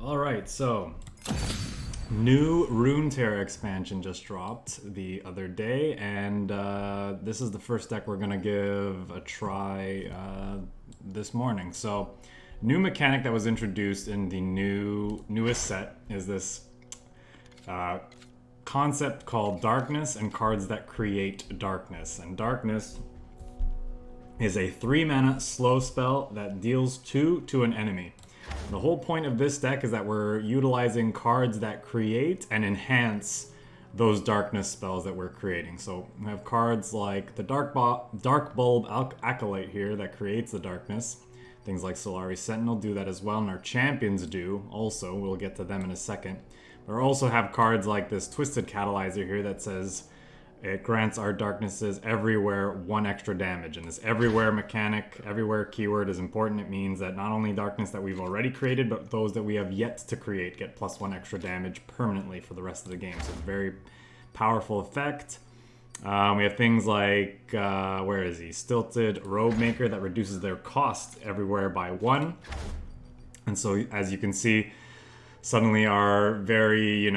Alright, so new Runeterra expansion just dropped the other day, and this is the first deck we're gonna give a try this morning. So, new mechanic that was introduced in the newest set is this concept called darkness and cards that create darkness. And darkness is a 3-mana slow spell that deals 2 to an enemy. The whole point of this deck is that we're utilizing cards that create and enhance those darkness spells that we're creating. So we have cards like the Dark Bulb Acolyte here that creates the darkness. Things like Solari Sentinel do that as well, and our champions do also. We'll get to them in a second. But we also have cards like this Twisted Catalyzer here that says it grants our darknesses everywhere 1 extra damage. And this everywhere mechanic, everywhere keyword is important. It means that not only darkness that we've already created, but those that we have yet to create get +1 extra damage permanently for the rest of the game. So it's a very powerful effect. We have things like, where is he? Stilted Robe Maker that reduces their cost everywhere by 1. And so as you can see, suddenly our very,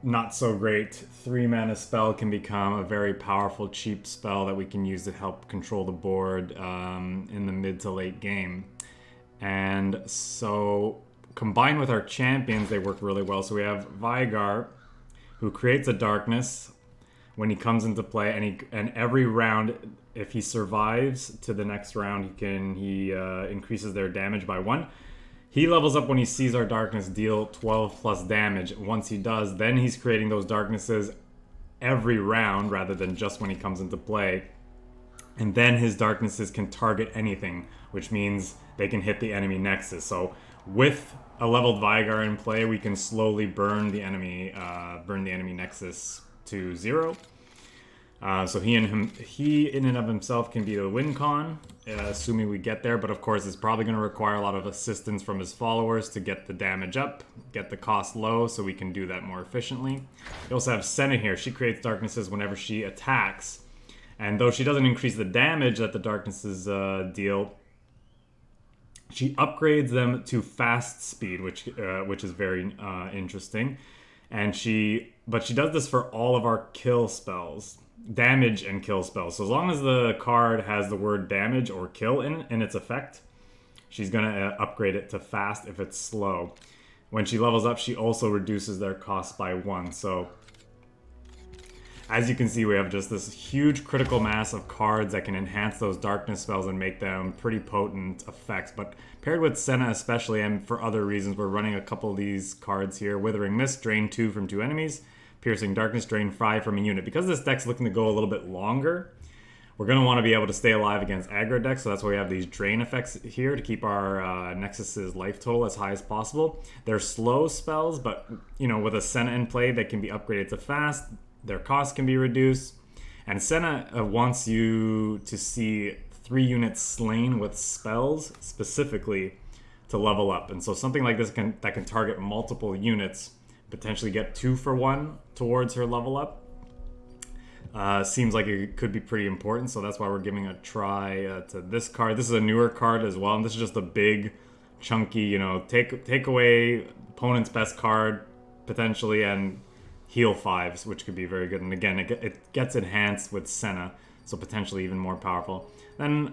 not so great 3-mana spell can become a very powerful, cheap spell that we can use to help control the board in the mid to late game. And so combined with our champions, they work really well. So we have Veigar, who creates a darkness when he comes into play, and every round, if he survives to the next round, he increases their damage by 1. He levels up when he sees our darkness deal 12 plus damage. Once he does, then he's creating those darknesses every round rather than just when he comes into play. And then his darknesses can target anything, which means they can hit the enemy nexus. So with a leveled Veigar in play, we can slowly burn the enemy nexus to 0. So he in and of himself can be the win con, assuming we get there. But of course, it's probably going to require a lot of assistance from his followers to get the damage up, get the cost low, so we can do that more efficiently. We also have Senna here. She creates darknesses whenever she attacks. And though she doesn't increase the damage that the darknesses deal, she upgrades them to fast speed, which is very interesting. But she does this for all of our kill spells. Damage and kill spells. So as long as the card has the word damage or kill in its effect, she's going to upgrade it to fast if it's slow. When she levels up, she also reduces their cost by 1. So as you can see, we have just this huge critical mass of cards that can enhance those darkness spells and make them pretty potent effects. But paired with Senna especially, and for other reasons, we're running a couple of these cards here. Withering Mist, drain 2 from 2 enemies. Piercing Darkness, drain 5 from a unit. Because this deck's looking to go a little bit longer, we're going to want to be able to stay alive against aggro decks, so that's why we have these drain effects here to keep our Nexus's life total as high as possible. They're slow spells, but with a Senna in play, they can be upgraded to fast. Their cost can be reduced. And Senna wants you to see 3 units slain with spells specifically to level up. And so something like this that can target multiple units, potentially get 2 for 1 towards her level up. Seems like it could be pretty important, so that's why we're giving a try to this card. This is a newer card as well, and this is just a big, chunky, take away opponent's best card, potentially, and heal 5s, which could be very good. And again, it gets enhanced with Senna, so potentially even more powerful. Then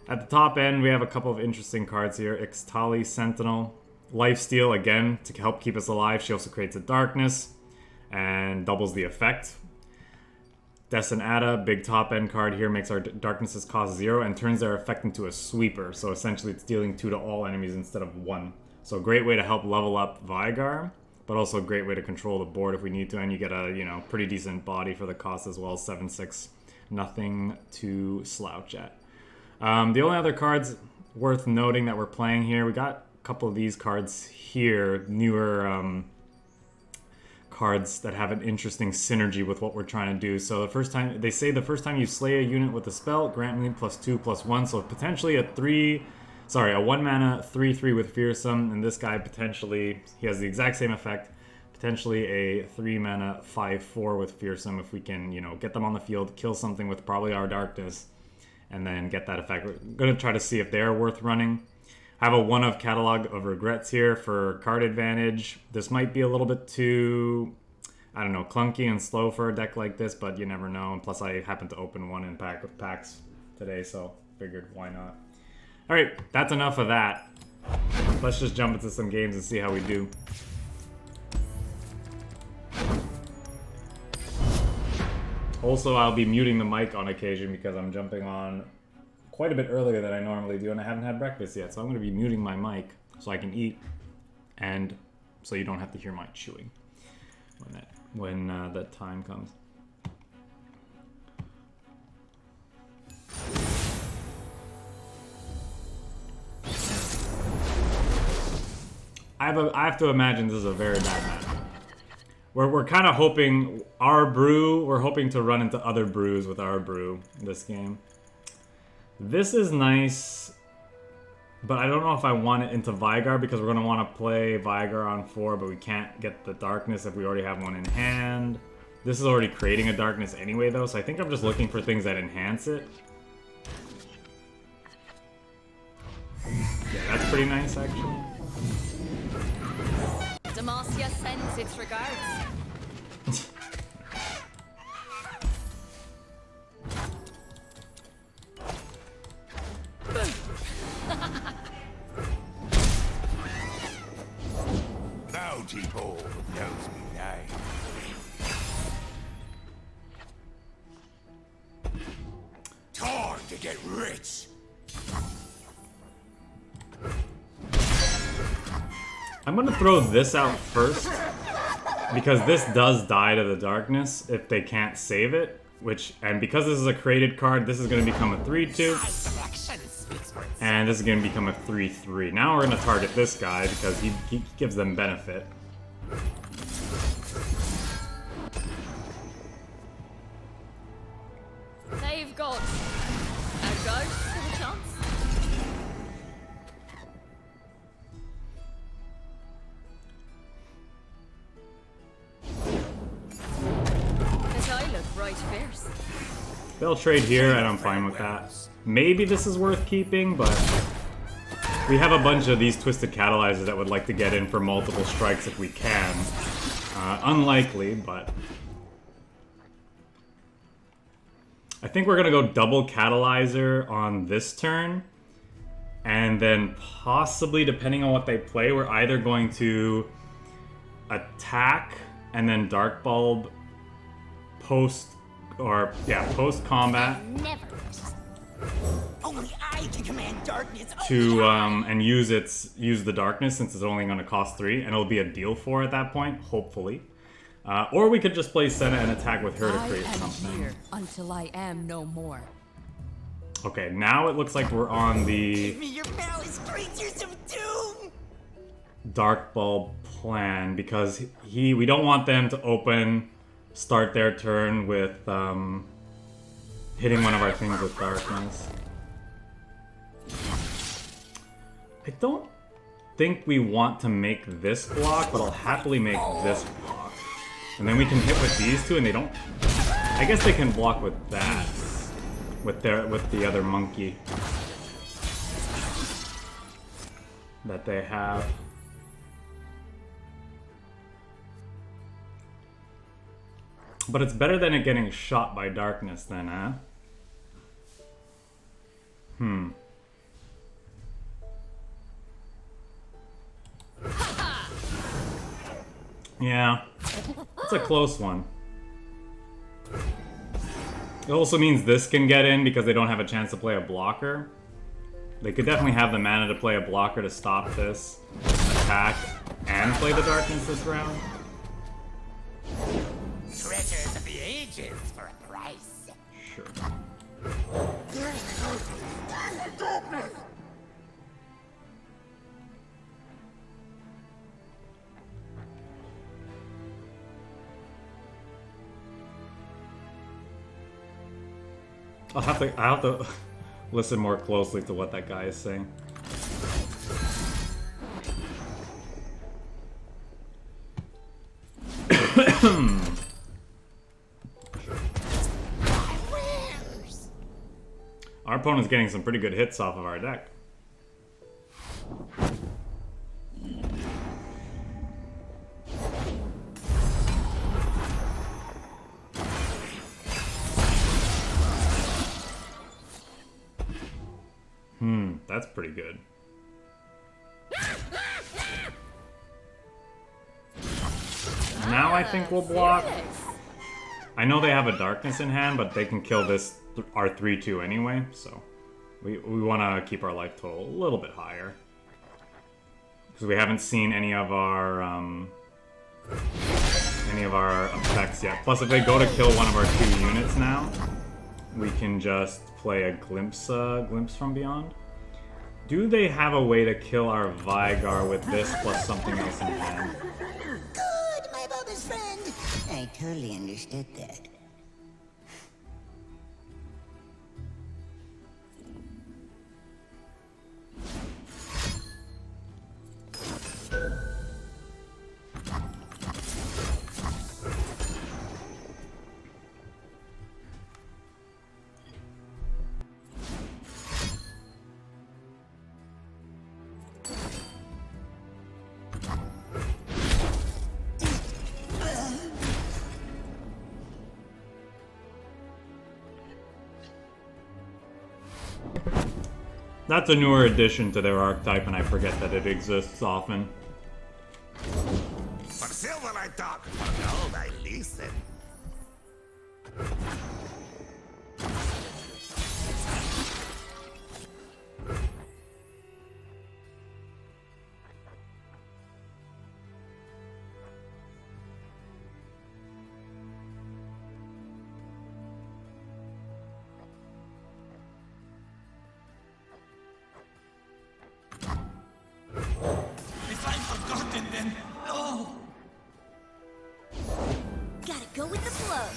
at the top end, we have a couple of interesting cards here. Ixtali Sentinel. Lifesteal, again, to help keep us alive. She also creates a darkness and doubles the effect. Desanata, big top end card here, makes our darknesses cost 0 and turns their effect into a sweeper. So essentially it's dealing 2 to all enemies instead of 1. So a great way to help level up Veigar, but also a great way to control the board if we need to. And you get a pretty decent body for the cost as well. 7/6, nothing to slouch at. The only other cards worth noting that we're playing here, we got couple of these cards here, newer cards that have an interesting synergy with what we're trying to do. So the first time you slay a unit with a spell, grant me +2/+1. So potentially a 1-mana 3/3 with Fearsome, and this guy potentially he has the exact same effect. Potentially a 3-mana 5/4 with Fearsome if we can, get them on the field, kill something with probably our darkness, and then get that effect. We're gonna try to see if they're worth running. I have a 1 of Catalog of Regrets here for card advantage. This might be a little bit too, I don't know, clunky and slow for a deck like this, but you never know. And plus I happen to open one in pack with packs today, so figured why not. Alright, that's enough of that. Let's just jump into some games and see how we do. Also, I'll be muting the mic on occasion because I'm jumping on quite a bit earlier than I normally do, and I haven't had breakfast yet, so I'm going to be muting my mic so I can eat, and so you don't have to hear my chewing when that time comes. I have to imagine this is a very bad match. We're kind of hoping we're hoping to run into other brews with our brew this game. This is nice, but I don't know if I want it into Veigar because we're going to want to play Veigar on 4, but we can't get the darkness if we already have one in hand. This is already creating a darkness anyway though, so I think I'm just looking for things that enhance it. Yeah, that's pretty nice actually. Demacia sends its regards. Bounty Bowl knows me name. Time to get rich. I'm gonna throw this out first because this does die to the darkness if they can't save it, and because this is a created card, this is gonna become a 3/2, and this is gonna become a 3/3. Now we're gonna target this guy because he gives them benefit. They've got a ghost of a chance. Right fierce. They'll trade here, and I'm fine with that. Maybe this is worth keeping, but we have a bunch of these Twisted Catalyzers that would like to get in for multiple strikes if we can. Unlikely, but I think we're gonna go double Catalyzer on this turn, and then possibly, depending on what they play, we're either going to attack and then Dark Bulb post combat Only I can command darkness to and use the darkness since it's only going to cost 3, and it'll be a deal 4 at that point, hopefully. Or we could just play Senna and attack with her to create something. Here until I am no more. Okay, now it looks like we're on the me your malice, creatures of doom. Dark Bulb plan because we don't want them to start their turn with hitting one of our things with darkness. I don't think we want to make this block, but I'll happily make this block. And then we can hit with these two, and they don't... I guess they can block with that. With the other monkey that they have. But it's better than it getting shot by darkness then, huh? Yeah, it's a close one. It also means this can get in because they don't have a chance to play a blocker. They could definitely have the mana to play a blocker to stop this attack and play the darkness this round. Treasures of the ages for a price. Sure. I'll have to listen more closely to what that guy is saying. Our opponent's getting some pretty good hits off of our deck. That's pretty good. Now I think we'll block. I know they have a darkness in hand, but they can kill this our 3-2 anyway, so we want to keep our life total a little bit higher. Because we haven't seen any of our effects yet. Plus, if they go to kill one of our 2 units now, we can just play a glimpse from beyond. Do they have a way to kill our Veigar with this plus something else in hand? Good, my mother's friend. I totally understood that. That's a newer addition to their archetype, and I forget that it exists often. For silver I talk, for gold I listen. If I've forgotten, then no. Gotta go with the flow.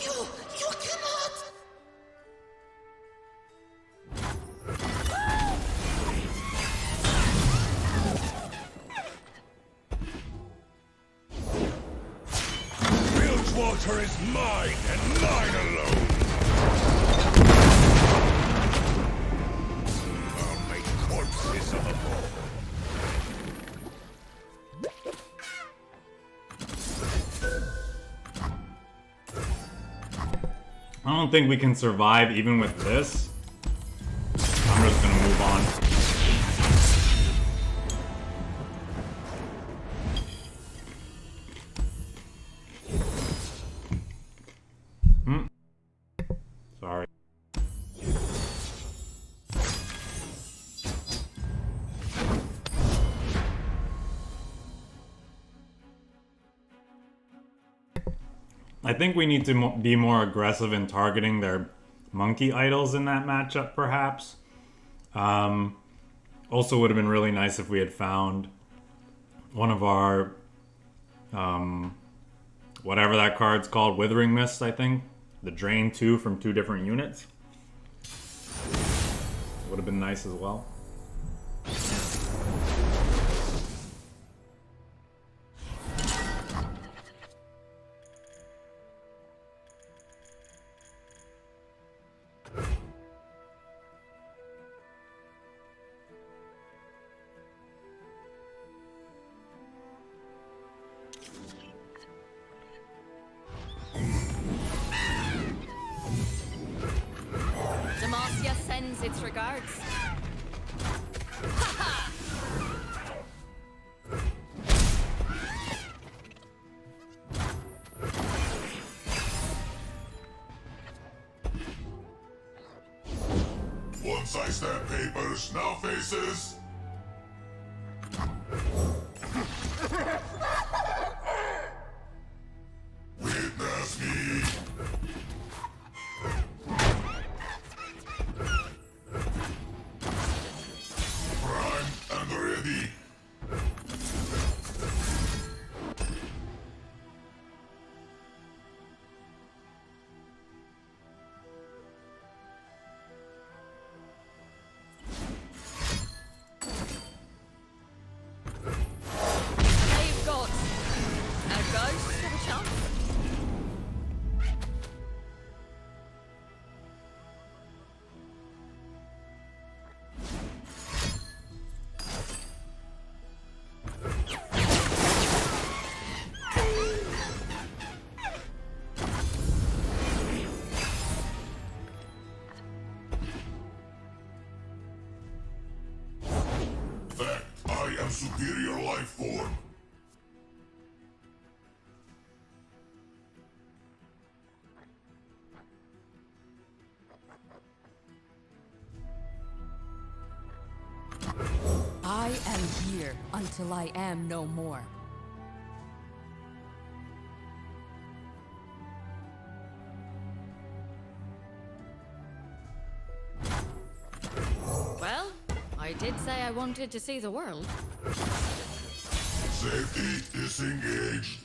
You cannot. Bilgewater is mine and mine alone. I'll make corpses of them all. I don't think we can survive even with this. I'm just gonna move on. Sorry. I think we need to be more aggressive in targeting their monkey idols in that matchup, perhaps. Also would have been really nice if we had found one of our, whatever that card's called, Withering Mist, I think. The Drain 2 from 2 different units. Would have been nice as well. Demacia sends its regards. Once I stamp papers, now faces. Witness me. Prime and ready. superior life form. I am here until I am no more. Well, I did say I wanted to see the world. Safety disengaged.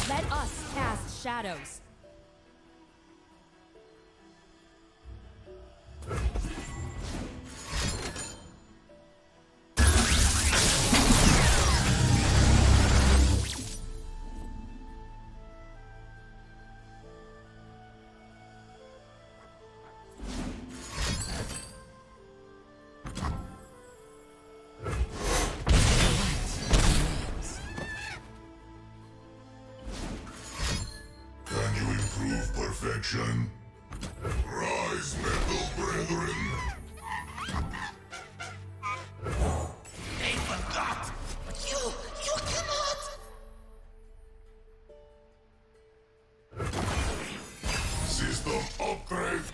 Let us cast shadows. Can you improve perfection? Rise, metal brethren. They forgot. You cannot. System upgrade.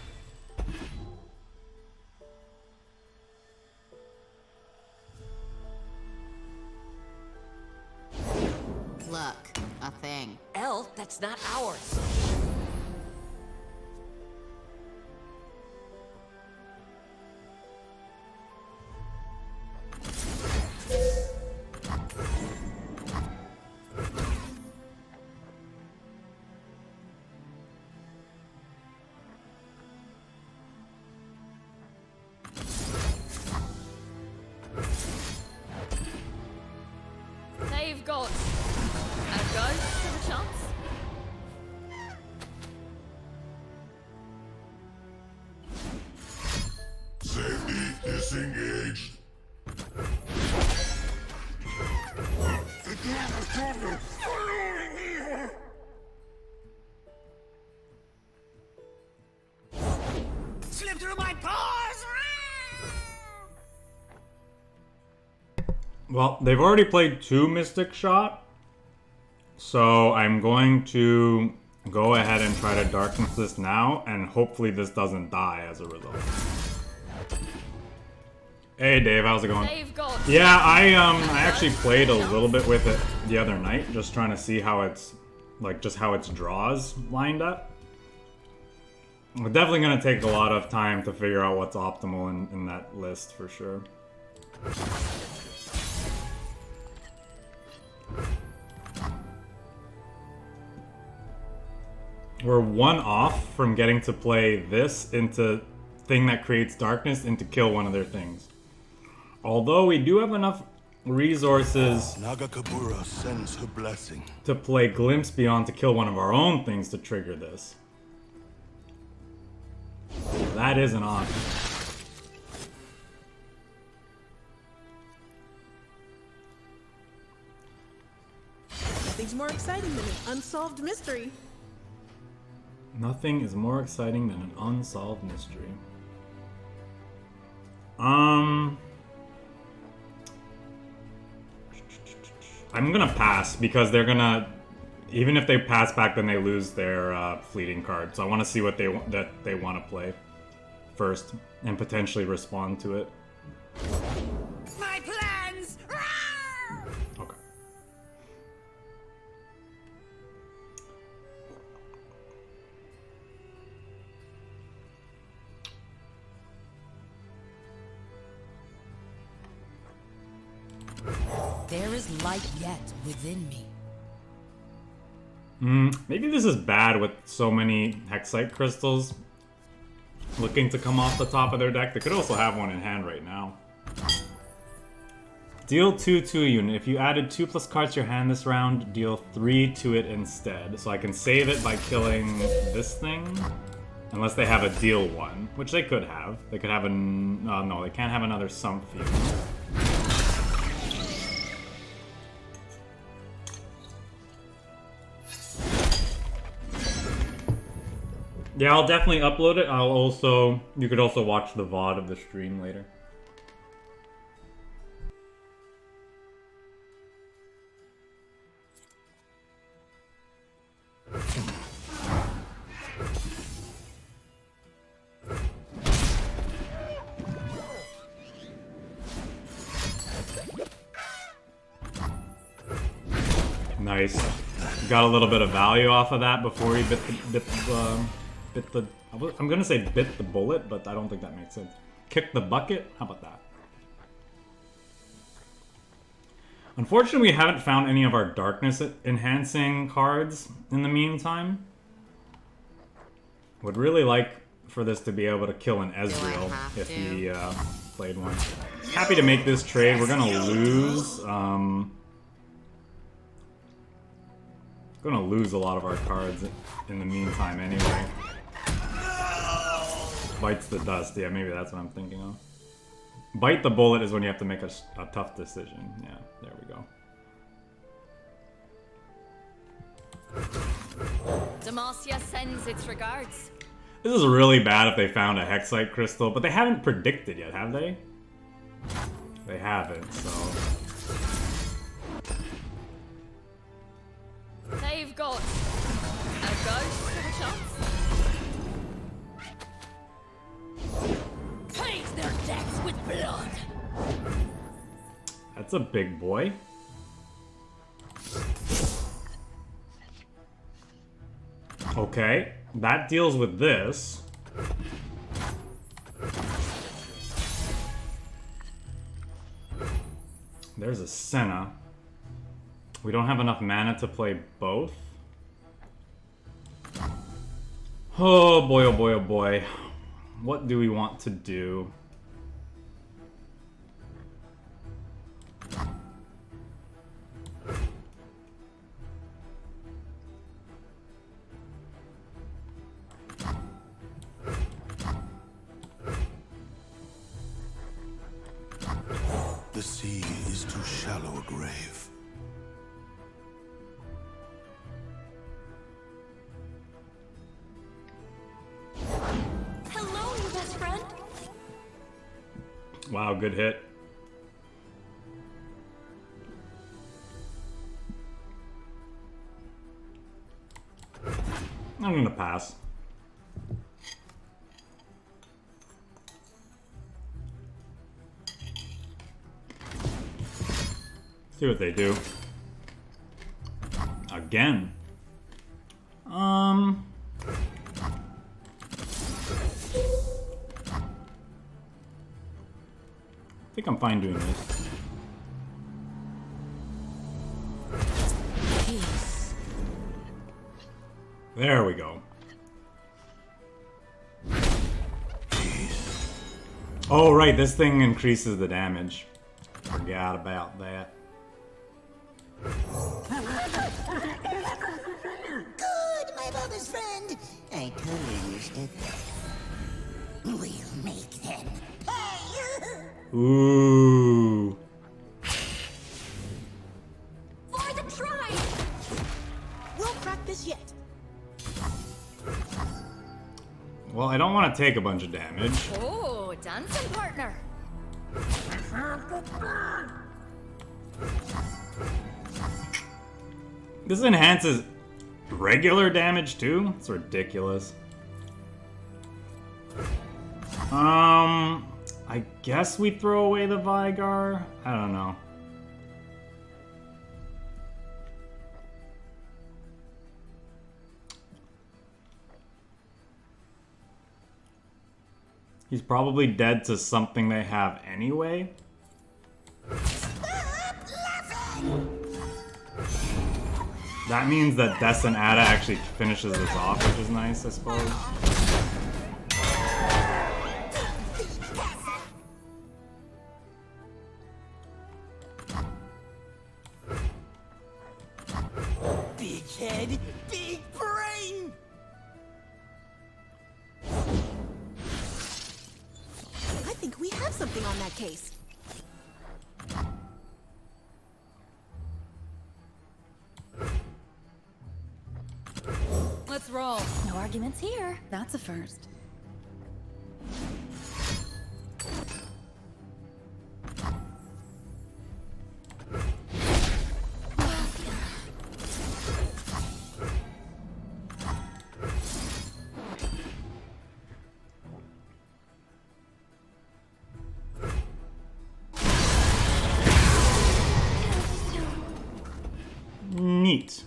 Look, a thing. Elle, that's not ours. They've got a ghost of a chance. Safety disengaged. Slip through my paws! Well, they've already played 2 Mystic Shot, so I'm going to go ahead and try to darkness this now, and hopefully this doesn't die as a result. Hey Dave, how's it going? They've got Yeah, I actually played a little bit with it the other night, just trying to see how it's, like, just how its draws lined up. We're definitely gonna take a lot of time to figure out what's optimal in that list for sure. We're 1 off from getting to play this into thing that creates darkness and to kill one of their things. Although we do have enough resources Nagakabura sends her blessing. to play Glimpse Beyond to kill one of our own things to trigger this. That is an option. Nothing's more exciting than an unsolved mystery. Nothing is more exciting than an unsolved mystery. I'm gonna pass because they're gonna, even if they pass back, then they lose their fleeting card. So I want to see what they want to play first and potentially respond to it. My plans! Okay. There is light yet within me. Maybe this is bad with so many Hexite crystals looking to come off the top of their deck. They could also have one in hand right now. Deal 2 to a unit. If you added 2+ cards to your hand this round, deal 3 to it instead. So I can save it by killing this thing. Unless they have a deal 1, which they could have. They could have a... no, they can't have another Sump Field. Yeah, I'll definitely upload it. You could also watch the VOD of the stream later. Nice. Got a little bit of value off of that before he I'm gonna say bit the bullet, but I don't think that makes sense. Kick the bucket? How about that? Unfortunately, we haven't found any of our darkness enhancing cards in the meantime. Would really like for this to be able to kill an Ezreal if he played one. Happy to make this trade. We're gonna lose. Gonna lose a lot of our cards in the meantime anyway. Bites the dust. Yeah, maybe that's what I'm thinking of. Bite the bullet is when you have to make a tough decision. Yeah, there we go. Demacia sends its regards. This is really bad if they found a Hexite crystal, but they haven't predicted yet, have they? They haven't, so... They've got a ghost of a chance. Paint their decks with blood. That's a big boy. Okay, that deals with this. There's a Senna. We don't have enough mana to play both. Oh boy, oh boy, oh boy. What do we want to do? The sea is too shallow a grave. Hello, your best friend. Wow, good hit. I'm gonna pass. See what they do. Again. I think I'm fine doing this. Peace. There we go. Oh, right, this thing increases the damage. Forgot about that. Good, my mother's friend. I totally understood that. We'll make them pay. Ooh. For the tribe. We'll crack this yet. Well, I don't want to take a bunch of damage. Oh, dancing partner. This enhances regular damage too? It's ridiculous. I guess we throw away the Veigar? I don't know. He's probably dead to something they have anyway. That means that Des and Ada actually finishes this off, which is nice, I suppose. Big head, big brain. I think we have something on that case. Let's roll. No arguments here. That's a first. Neat.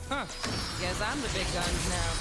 Huh. Guess I'm the big guns now.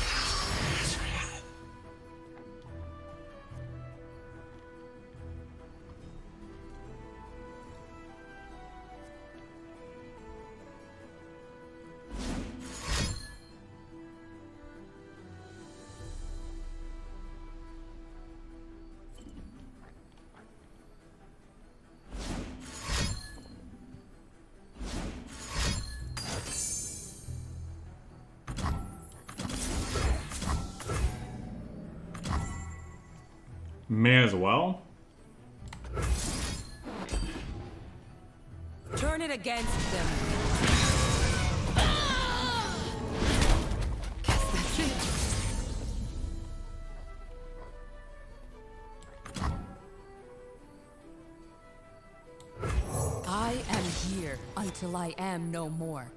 May as well. Turn it against them. Guess that's it. I am here until I am no more.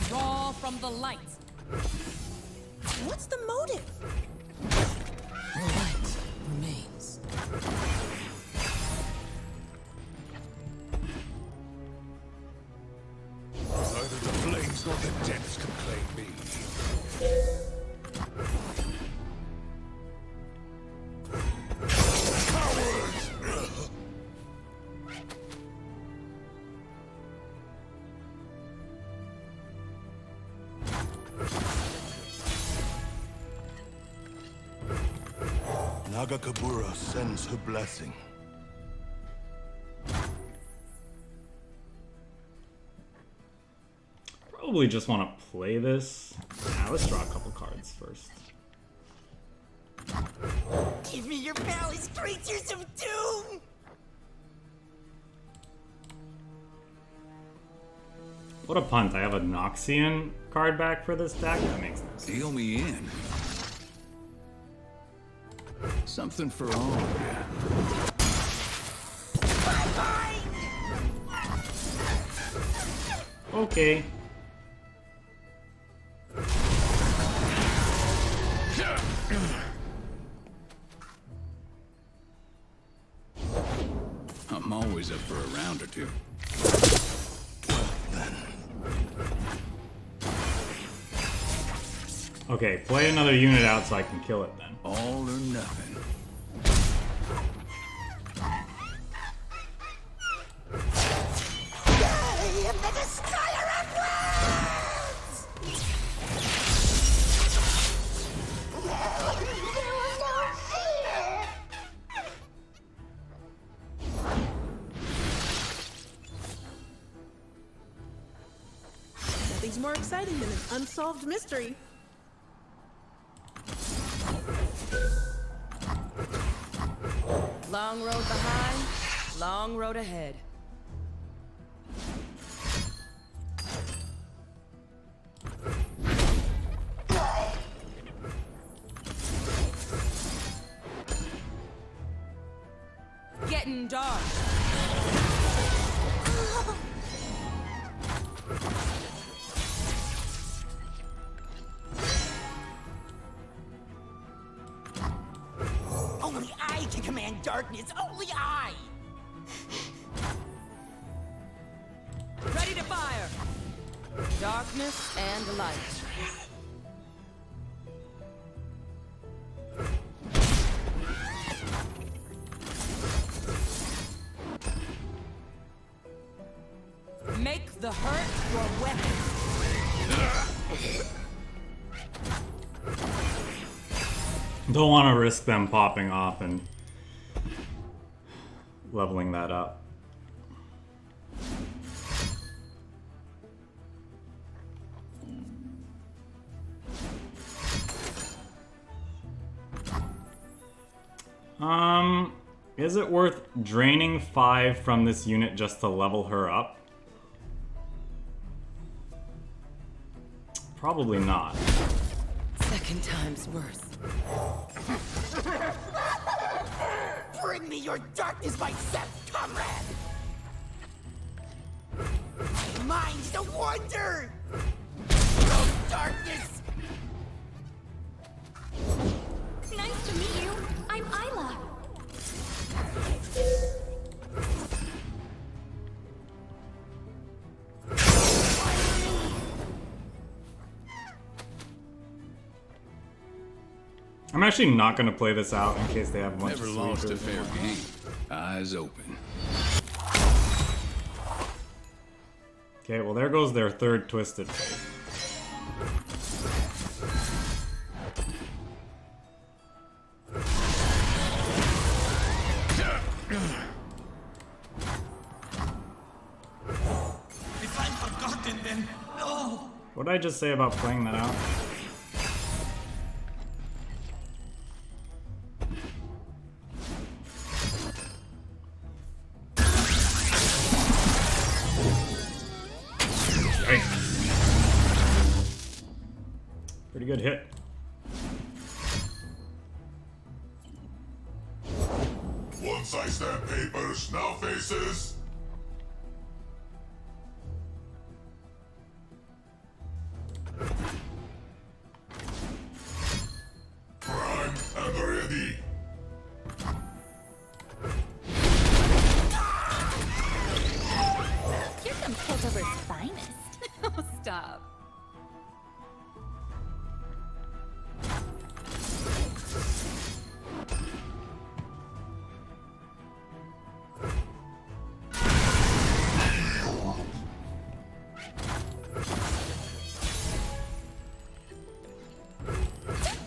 Draw from the light. What's the motive? The light remains. Neither the flames nor the depths can claim me. Cowards! Nagakabura sends her blessing. Probably just want to play this. Nah, let's draw a couple cards first. Give me your palace creatures of doom! What a punt. I have a Noxian card back for this deck? That makes no sense. Deal me in. Something for all of you. Okay. I'm always up for a round or two. Okay, play another unit out so I can kill it then. All or nothing. I am the destroyer of worlds! There was no fear! Nothing's more exciting than an unsolved mystery. Long road behind, long road ahead. Getting dark. Only I can command darkness! Only I! Ready to fire. Darkness and light. Make the hurt your weapon. Don't want to risk them popping off and leveling that up. Is it worth draining 5 from this unit just to level her up? Probably not. Second time's worse. Bring me your darkness, my Seth comrade! My mind's the wonder! No darkness! Nice to meet you. I'm Isla. I'm actually not going to play this out in case they have a bunch Never of lost a sweepers fair and whatnot. game. Eyes open. Okay, well there goes their third Twisted Fate. If I'm forgotten, then no! What did I just say about playing that out? Pretty good hit. Once I stamp papers, now faces. Prime and ready. You're some Piltover's finest. Oh, stop.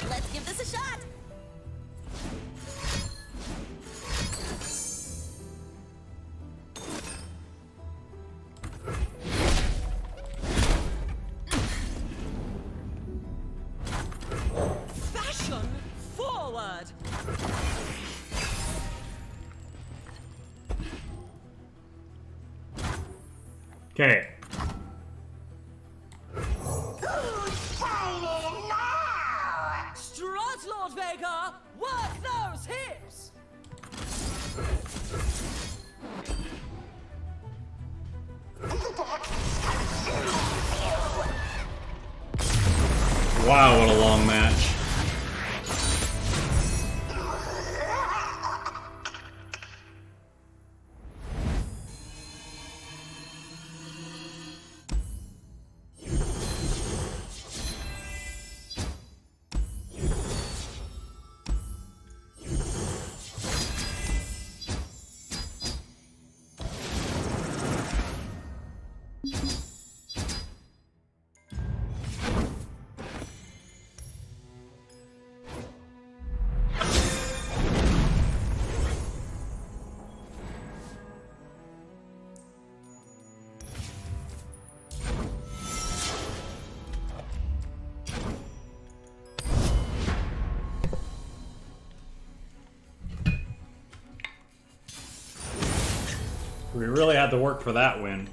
Let's give this a shot! Fashion forward! Okay. Strut, Lord Veigar! Work those hips! Wow, what a long match. We really had to work for that win.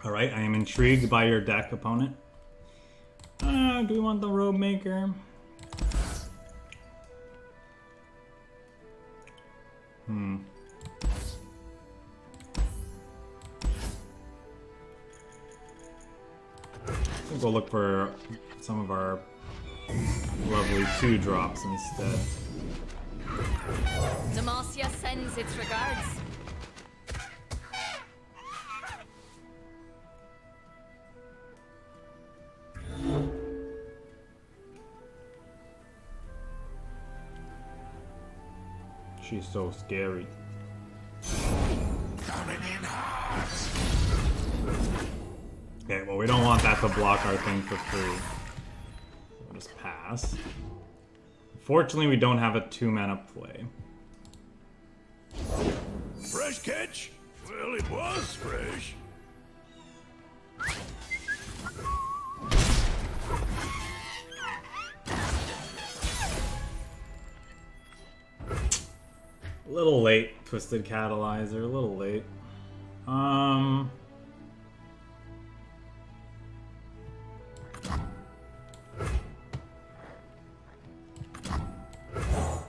Alright, I am intrigued by your deck, opponent. Do we want the Robe Maker? I think we'll look for some of our lovely 2-drops instead. Demacia sends its regards. She's so scary. Coming in hot. Okay, well we don't want that to block our thing for free. We'll just pass. Unfortunately, we don't have a 2-mana play. Fresh catch? Well, it was fresh. A little late, Twisted Catalyzer, a little late.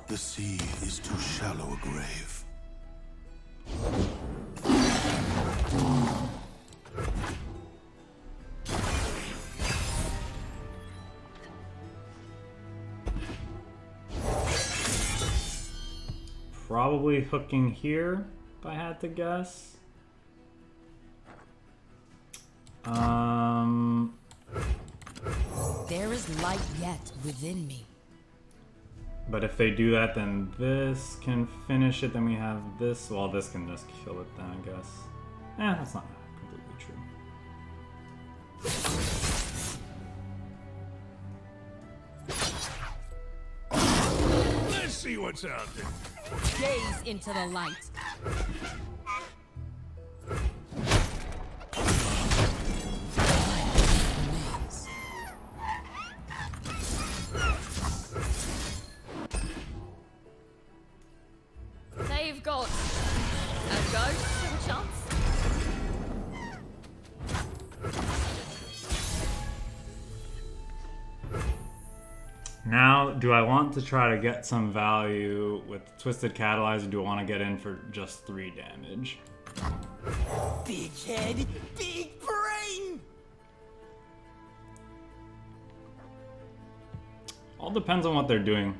The sea is too shallow a grave. Probably hooking here, if I had to guess. There is light yet within me. But if they do that, then this can finish it. Then we have this. Well, this can just kill it then, I guess. That's not completely true. Let's see what's out there. Gaze into the light. They've got a ghost and chance. Now, do I want to try to get some value with Twisted Catalyzer? Do I want to get in for just 3 damage? Big head, big brain! All depends on what they're doing.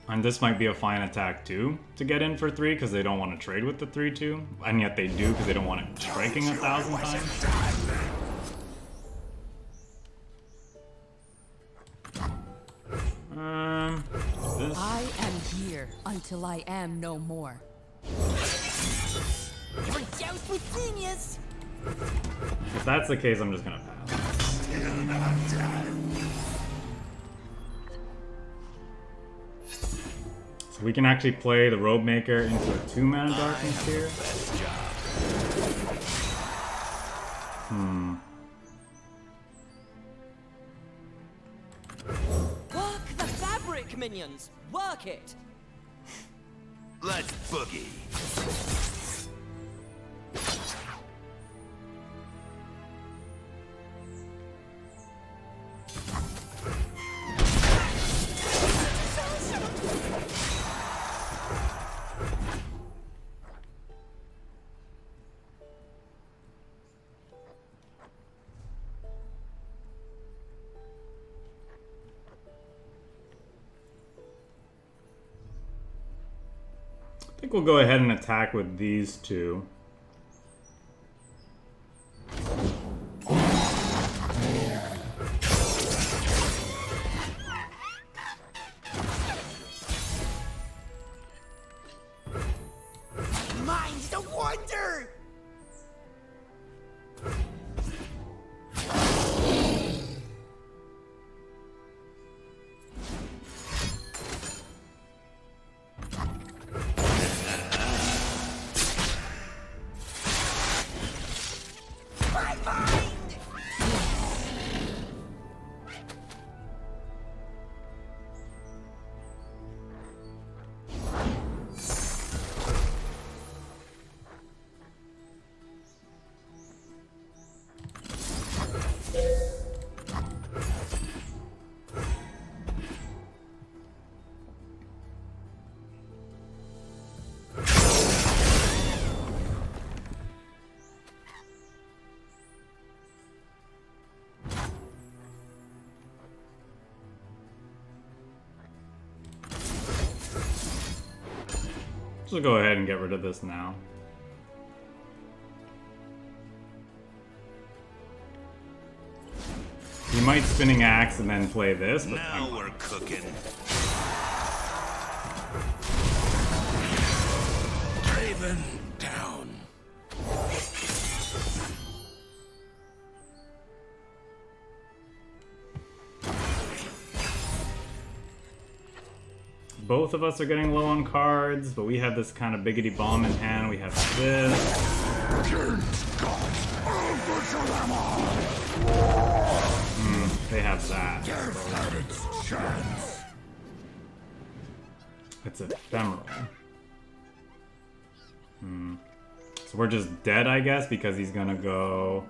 And this might be a fine attack too, to get in for 3, because they don't want to trade with the 3/2. And yet they do, because they don't want it striking 1,000 times. This. I am here until I am no more. You're doused with genius! If that's the case, I'm just gonna pass. So we can actually play the Robe Maker into a 2-mana darkness here. Work the fabric, minions! Work it! Let's boogie. I think we'll go ahead and attack with these 2. Mind's a wonder! Just go ahead and get rid of this now. You might Spinning Axe and then play this, but Now we're cooking. Raven down. both of us are getting low on cards, but we have this kind of biggity bomb in hand. We have this. They have that. It's ephemeral. So we're just dead, I guess, because he's gonna go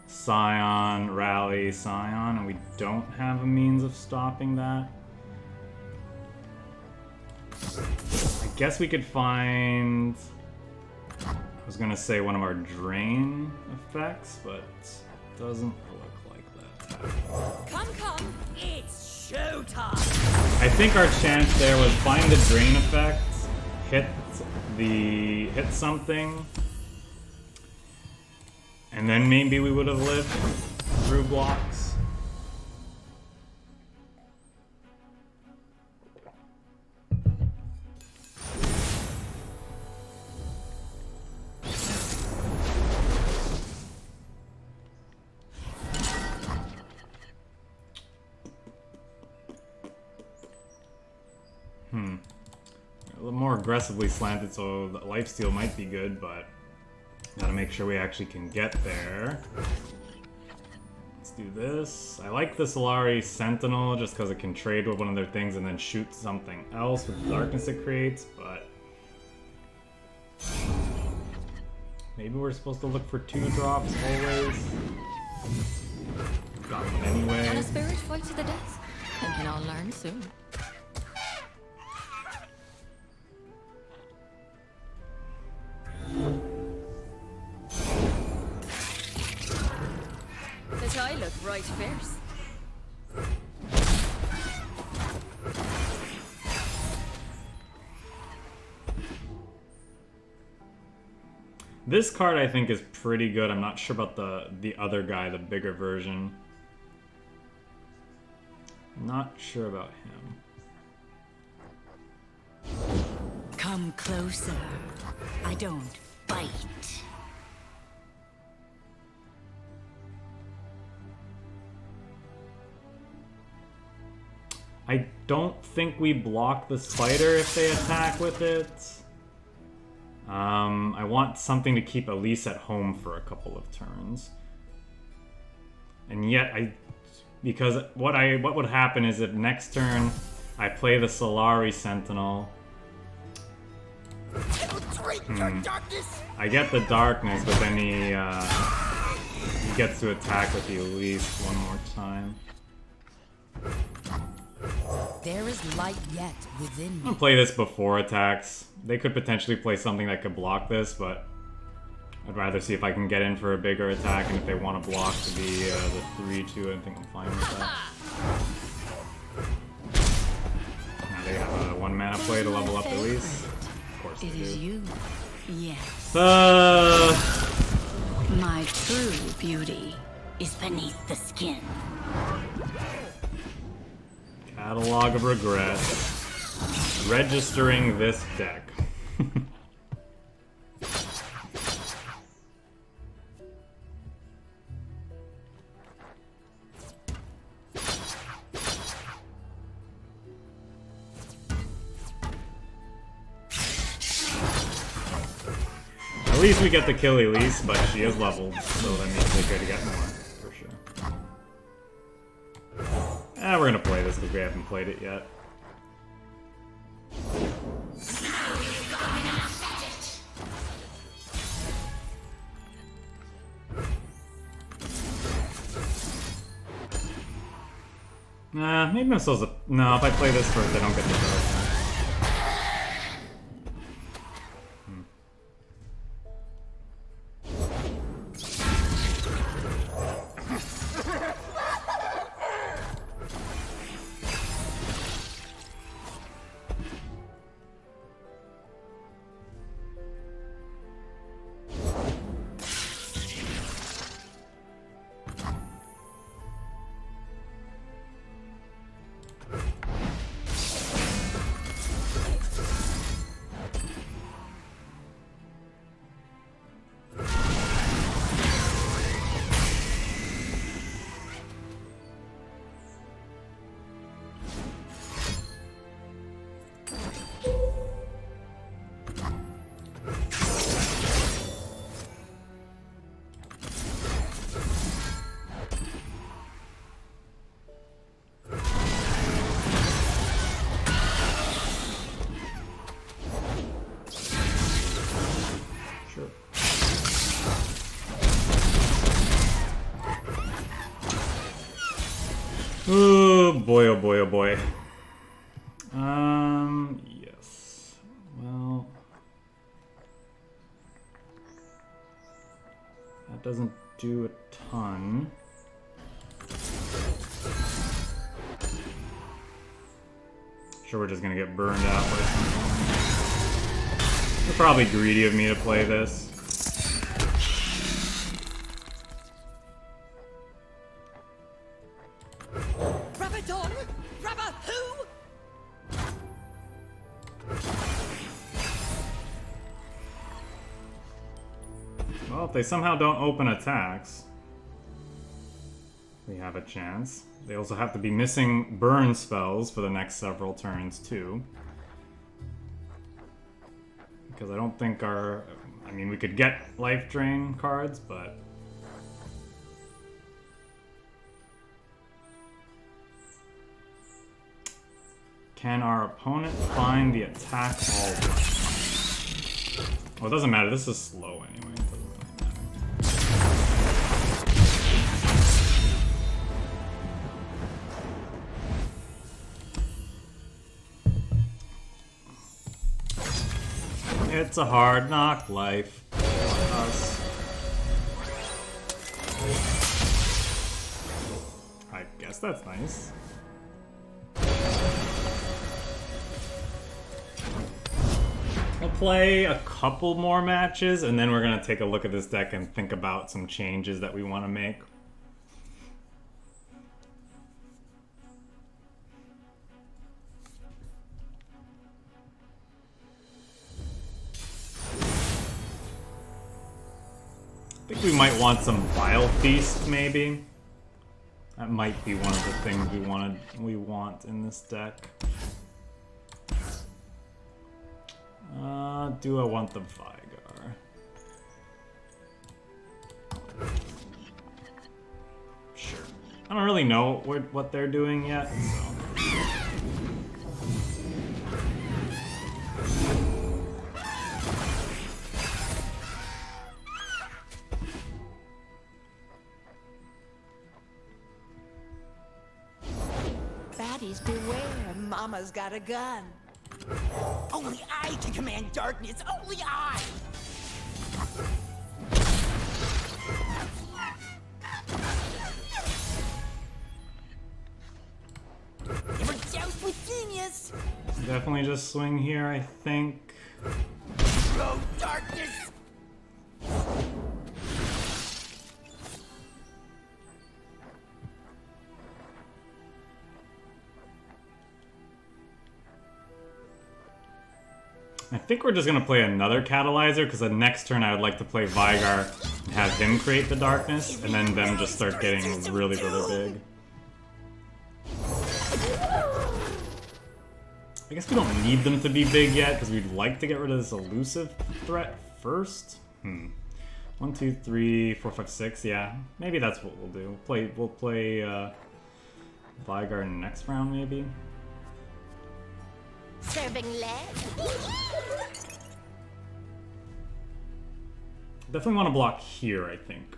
Scion, Rally, Scion, and we don't have a means of stopping that. I guess we could find... I was gonna say one of our Drain effects, but it doesn't look like that. Come, it's showtime! I think our chance there was find the Drain effect, hit something, and then maybe we would have lived through blocks. A little more aggressively slanted, so the lifesteal might be good, but gotta make sure we actually can get there. Let's do this. I like the Solari Sentinel just because it can trade with one of their things and then shoot something else with the darkness it creates, but maybe we're supposed to look for 2 drops always. Got one anyway. And a spirit fight to the death. We can all learn soon. But I look right fierce. This card I think is pretty good. I'm not sure about the other guy, the bigger version. Not sure about him. Come closer. I don't bite. I don't think we block the spider if they attack with it. I want something to keep Elise at home for a couple of turns. And yet, because what would happen is if next turn I play the Solari Sentinel, I get the darkness, but then he gets to attack with the Elise one more time. There is light yet within I'm me. gonna play this before attacks. They could potentially play something that could block this, but I'd rather see if I can get in for a bigger attack, and if they want to block to be the 3-2, I think I'm fine with that. Now they have a 1 mana play to level up Elise. Of course they It do. is you. Yes. My true beauty is beneath the skin. Catalog of regrets. Registering this deck. At least we get to kill Elise, but she is leveled, so that means we could get more, for sure. We're gonna play this because we haven't played it yet. Nah, maybe I'm supposed to... No, if I play this first, I don't get the darkness. Oh boy, oh boy, oh boy. Yes. Well, that doesn't do a ton. Sure, we're just gonna get burned out by something. It's probably greedy of me to play this. Well, if they somehow don't open attacks, we have a chance. They also have to be missing burn spells for the next several turns, too. Because I don't think our... I mean, we could get life drain cards, but... Can our opponent find the attack all? Well, it doesn't matter. This is slow anyway. It doesn't really matter. It's a hard knock life for us. I guess that's nice. We'll play a couple more matches, and then we're going to take a look at this deck and think about some changes that we want to make. I think we might want some Vile Feast, maybe. That might be one of the things we want in this deck. Do I want the Veigar? Sure. I don't really know what they're doing yet, so... Baddies beware, Mama's got a gun. Only I can command darkness, only I! Never doubt with genius! Definitely just swing here, I think. Go darkness! I think we're just gonna play another Catalyzer, because the next turn I would like to play Veigar and have him create the darkness, and then them just start getting really, really big. I guess we don't need them to be big yet, because we'd like to get rid of this elusive threat first. 1, 2, 3, 4, 5, 6, yeah. Maybe that's what we'll do. We'll play Veigar next round, maybe. Serving lead. Definitely want to block here, I think.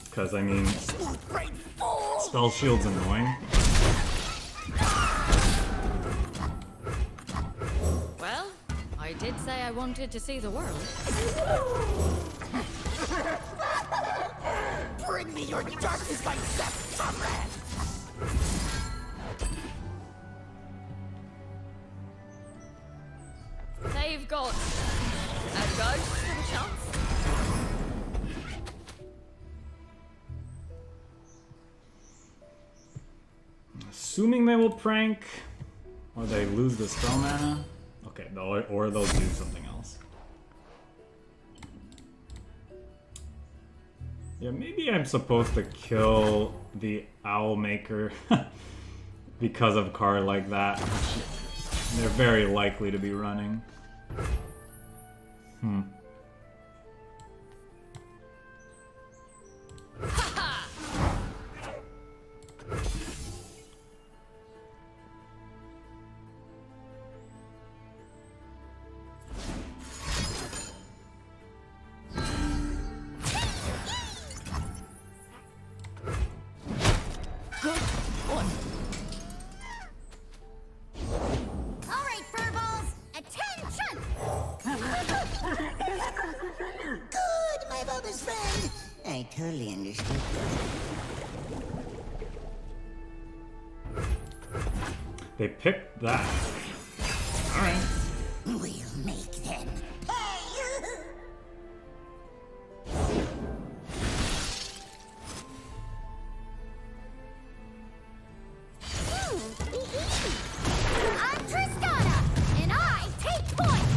Because, I mean, Spell Shield's annoying. Well, I did say I wanted to see the world. Bring me your darkness, my comrade! They've got a ghost with a chance. Assuming they will prank, or they lose the spell mana. Okay, or they'll do something else. Yeah, maybe I'm supposed to kill the Owl Maker because of a card like that. They're very likely to be running. All right, furballs, attention! Good, my Bubba's friend. I totally understood that. They picked that. Alright. We'll make them pay. I'm Tristana, and I take point.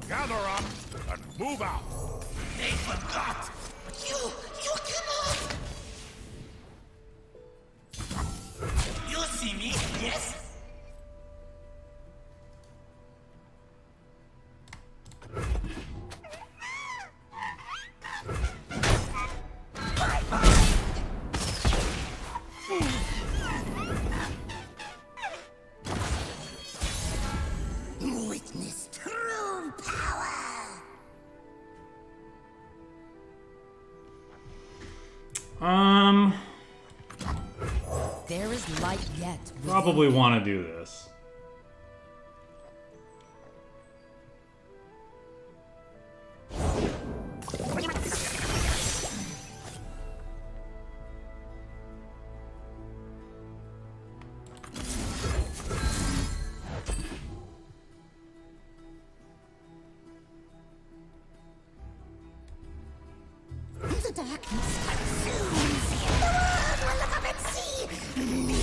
Gather up and move out. They forgot. You cannot. You see me, yes? Witness true power. There is light yet. Probably want to do this. The darkness consumes. The world will look up and see me.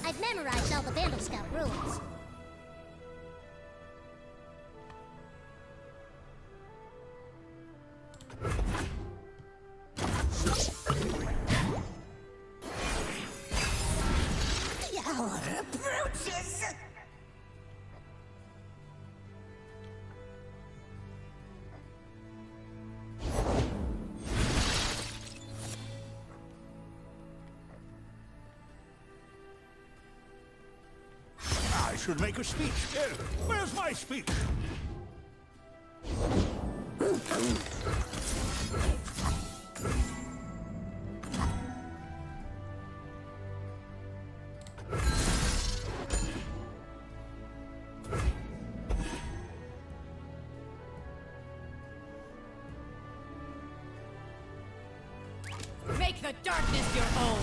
I've memorized all the Vandal Scout rules. The hour approaches. I should make a speech. Where's my speech? Make the darkness your own.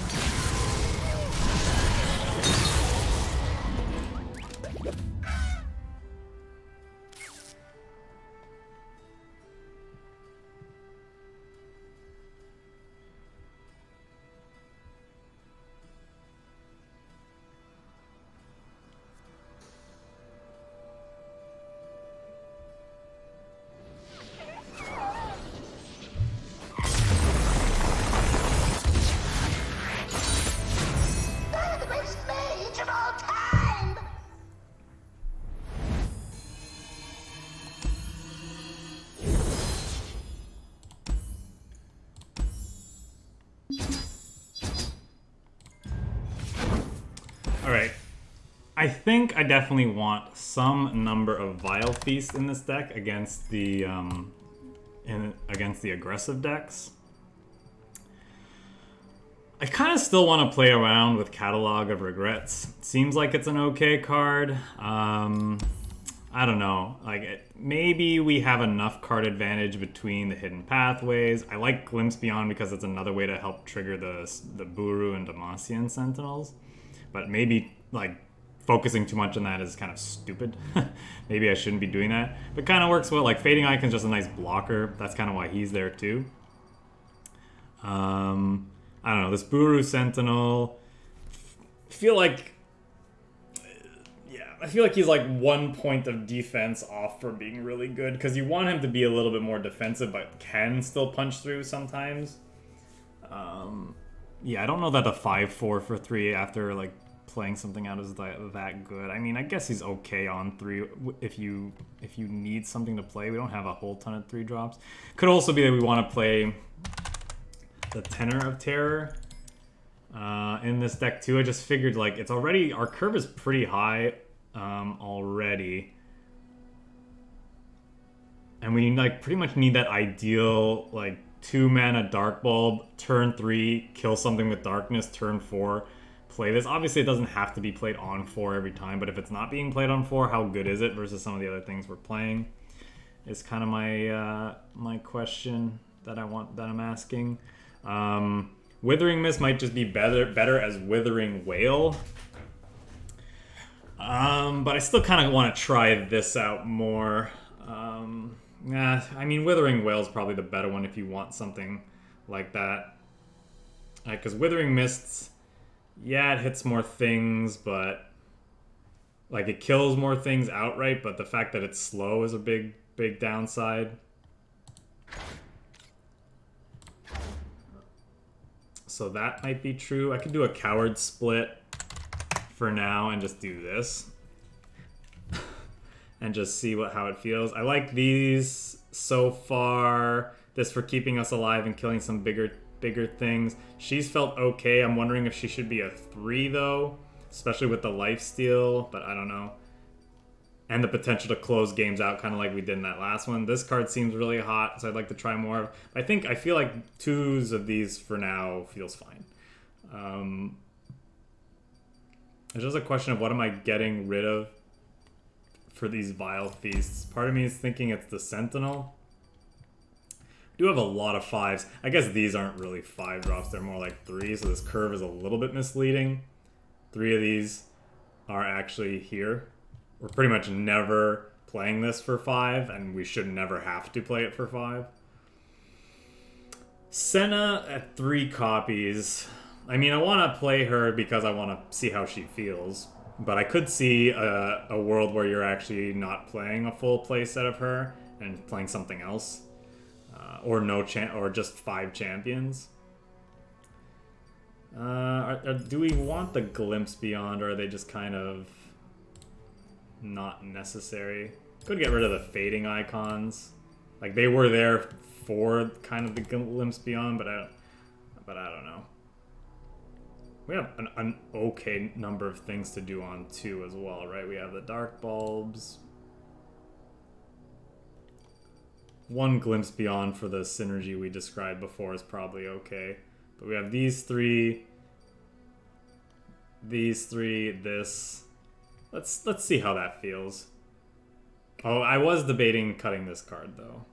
The greatest mage of all time. Alright. I think I definitely want some number of Vile Feast in this deck against the against the aggressive decks. I kind of still want to play around with Catalog of Regrets. Seems like it's an okay card. I don't know. Maybe we have enough card advantage between the hidden pathways. I like Glimpse Beyond because it's another way to help trigger the Buru and Demacian Sentinels. But maybe focusing too much on that is kind of stupid. Maybe I shouldn't be doing that. But kind of works well. Like, Fading Icon's just a nice blocker. That's kind of why he's there, too. I don't know. This Buru Sentinel... I feel like he's like 1 point of defense off from being really good, because you want him to be a little bit more defensive, but can still punch through sometimes. Yeah, I don't know that the 5-4 for 3 after like playing something out is that good. I mean, I guess he's okay on 3 if you need something to play. We don't have a whole ton of 3 drops. Could also be that we want to play the Tenor of Terror in this deck too. I just figured like it's already, our curve is pretty high already, and we like pretty much need that ideal like 2 mana Dark Bulb, turn 3 kill something with darkness, turn 4 play this. Obviously it doesn't have to be played on 4 every time, but if it's not being played on 4, how good is it versus some of the other things we're playing is kind of my my question that I'm asking. Withering Mist might just be better as Withering Wail. But I still kind of want to try this out more. I mean, Withering Wail is probably the better one if you want something like that. Because Withering Mists, yeah, it hits more things, but like it kills more things outright, but the fact that it's slow is a big downside. So that might be true. I could do a Coward Split for now and just do this. And just see how it feels. I like these so far. This for keeping us alive and killing some bigger things. She's felt okay. I'm wondering if she should be a 3 though, especially with the lifesteal, but I don't know. And the potential to close games out, kind of like we did in that last one. This card seems really hot, so I'd like to try more. I feel like 2s of these for now feels fine. It's just a question of what am I getting rid of for these Vile Feasts. Part of me is thinking it's the Sentinel. We do have a lot of 5s. I guess these aren't really 5 drops, they're more like 3, so this curve is a little bit misleading. 3 of these are actually here. We're pretty much never playing this for 5, and we should never have to play it for 5. Senna at 3 copies. I mean, I want to play her because I want to see how she feels. But I could see a world where you're actually not playing a full play set of her and playing something else. Or or just 5 champions. Do we want the Glimpse Beyond, or are they just kind of not necessary? Could get rid of the Fading Icons. Like, they were there for kind of the Glimpse Beyond, but I don't know. We have an okay number of things to do on 2 as well, right? We have the Dark Bulbs. 1 Glimpse Beyond for the synergy we described before is probably okay. But we have these 3, this. Let's see how that feels. Oh, I was debating cutting this card though.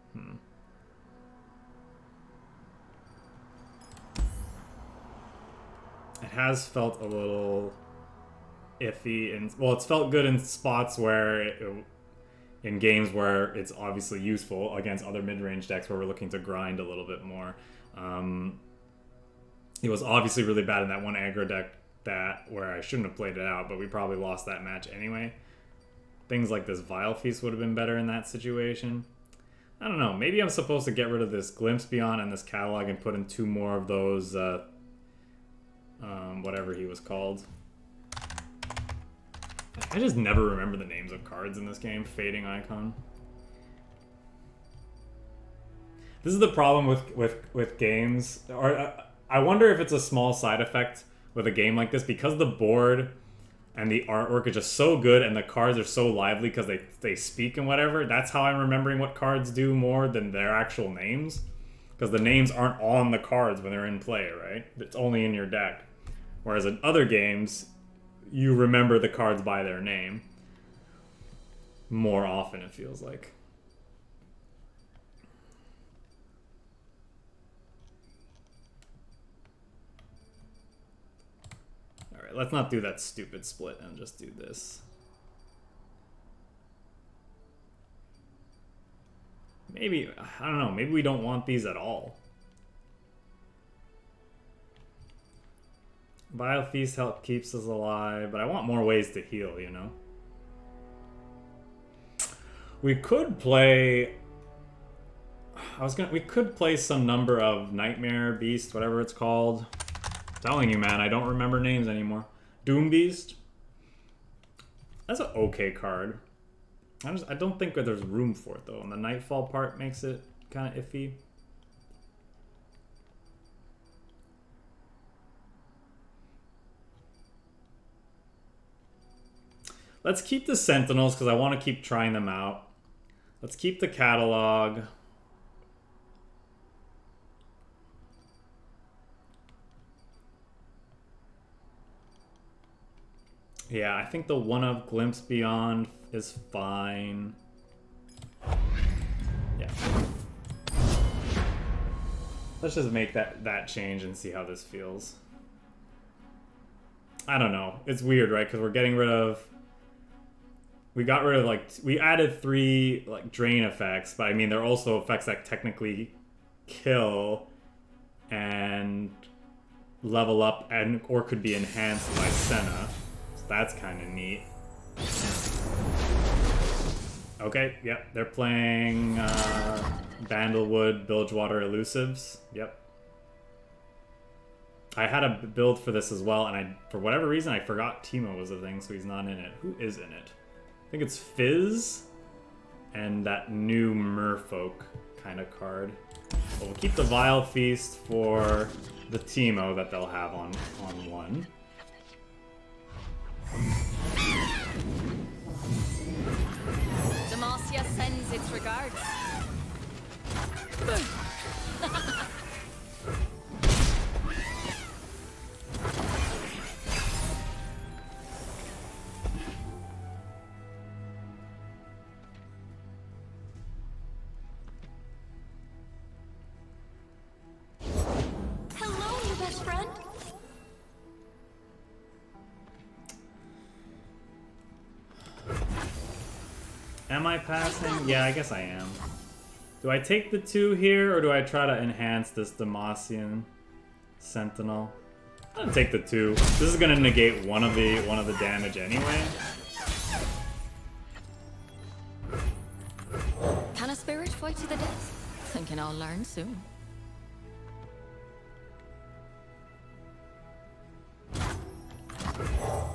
It has felt a little iffy, and well, it's felt good in spots where in games where it's obviously useful against other mid-range decks where we're looking to grind a little bit more. It was obviously really bad in that one aggro deck where I shouldn't have played it out, but we probably lost that match anyway. Things like this Vile Feast would have been better in that situation. I don't know. Maybe I'm supposed to get rid of this Glimpse Beyond and this catalog and put in 2 more of those, whatever he was called. I just never remember the names of cards in this game. Fading Icon. This is the problem with games. Or I wonder if it's a small side effect with a game like this, because the board and the artwork is just so good and the cards are so lively because they speak and whatever. That's how I'm remembering what cards do more than their actual names. Because the names aren't on the cards when they're in play, right? It's only in your deck. Whereas in other games, you remember the cards by their name more often, it feels like. Alright, let's not do that stupid split and just do this. Maybe, I don't know, maybe we don't want these at all. Vile Feast help keeps us alive, but I want more ways to heal, you know? We could play... we could play some number of Nightmare Beast, whatever it's called. I'm telling you, man, I don't remember names anymore. Doom Beast. That's an okay card. I don't think that there's room for it, though. And the Nightfall part makes it kind of iffy. Let's keep the Sentinels, because I want to keep trying them out. Let's keep the catalog. Yeah, I think the one of Glimpse Beyond is fine. Yeah. Let's just make that change and see how this feels. I don't know. It's weird, right? Because we're getting rid of... We got rid of, like... We added 3, like, drain effects. But, I mean, they're also effects that technically kill and level up and or could be enhanced by Senna. That's kind of neat. Okay, yep, they're playing Bandlewood, Bilgewater Elusives. Yep. I had a build for this as well, and for whatever reason, I forgot Teemo was a thing, so he's not in it. Who is in it? I think it's Fizz and that new Merfolk kind of card. But we'll keep the Vile Feast for the Teemo that they'll have on one. Demacia sends its regards. Hello, new best friend. Am I passing? Yeah, I guess I am. Do I take the 2 here, or do I try to enhance this Demacian Sentinel? I'm gonna take the 2. This is gonna negate one of the damage anyway. Can a spirit fight to the death? Thinking I'll learn soon.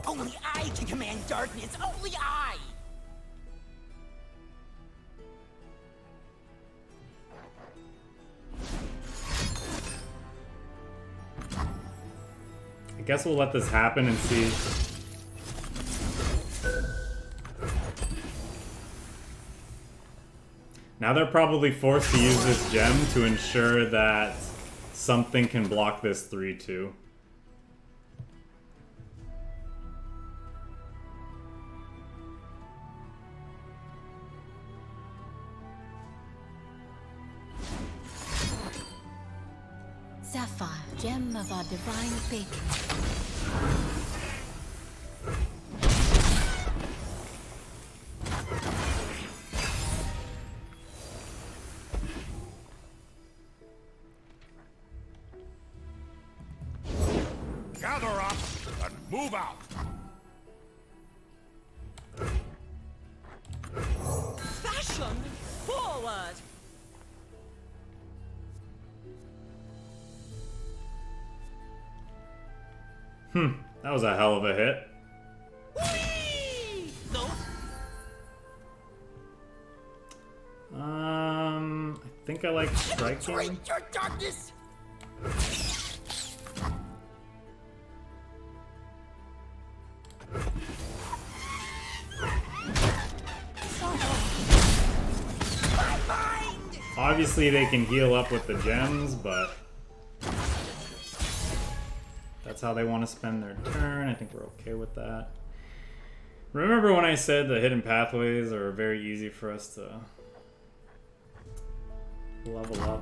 Only I can command darkness. Only I. I guess we'll let this happen and see. Now they're probably forced to use this gem to ensure that something can block this 3-2. Sapphire, gem of our divine patron. Gather up and move out. Fashion forward. That was a hell of a hit. Whee! No. I think I like striking. Penetrate your darkness. Obviously they can heal up with the gems, but that's how they want to spend their turn. I think we're okay with that. Remember when I said the hidden pathways are very easy for us to level up?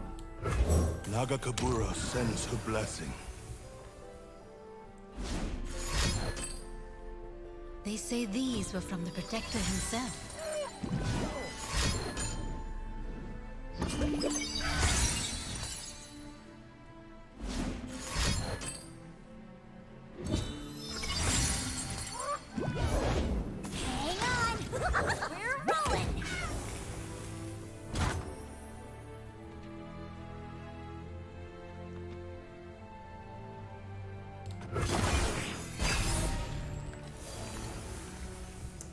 Nagakabura sends her blessing. They say these were from the Protector himself. Hang on! We're rolling!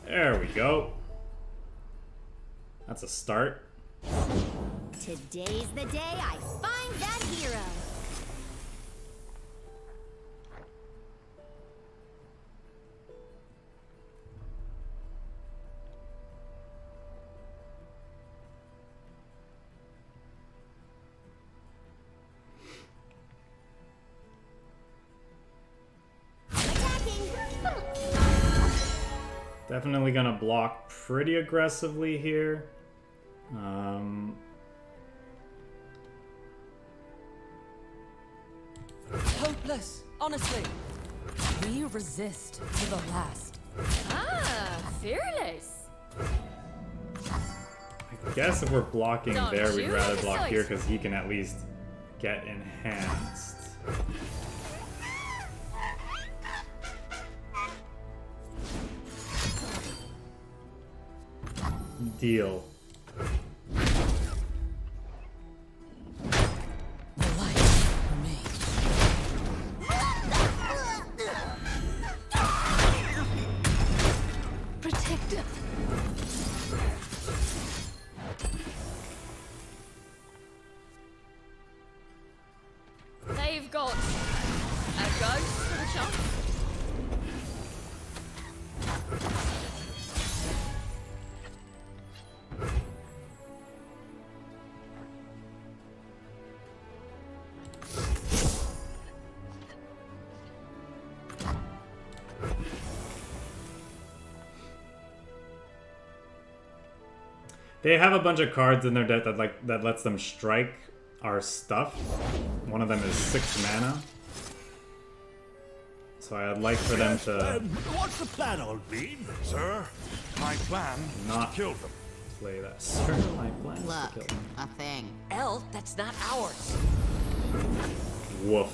There we go. That's a start. Today's the day I find that hero. Definitely gonna block pretty aggressively here. Hopeless, honestly. We resist to the last. Ah, fearless. I guess if we're blocking Don't there, we'd you rather like block sight? here because he can at least get enhanced. Deal. The light remains. Protector! They've got a ghost for the chance. They have a bunch of cards in their deck that lets them strike our stuff. One of them is 6 mana. So I'd like for them to What's the plan, old bean? Sir, my plan not is to kill them. play that. Sir, my plan is to Look, kill them. a thing. Elle, that's not ours. Woof.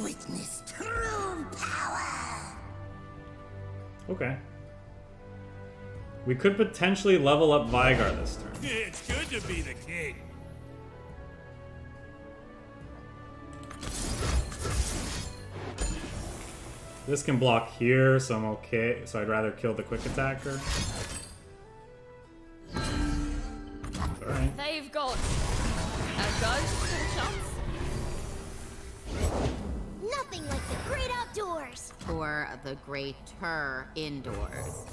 Witness true power. Okay. We could potentially level up Veigar this turn. It's good to be the king. This can block here, so I'm okay. So I'd rather kill the quick attacker. Alright. They've got a ghost for the chance. Nothing like the great outdoors. Or the greater indoors.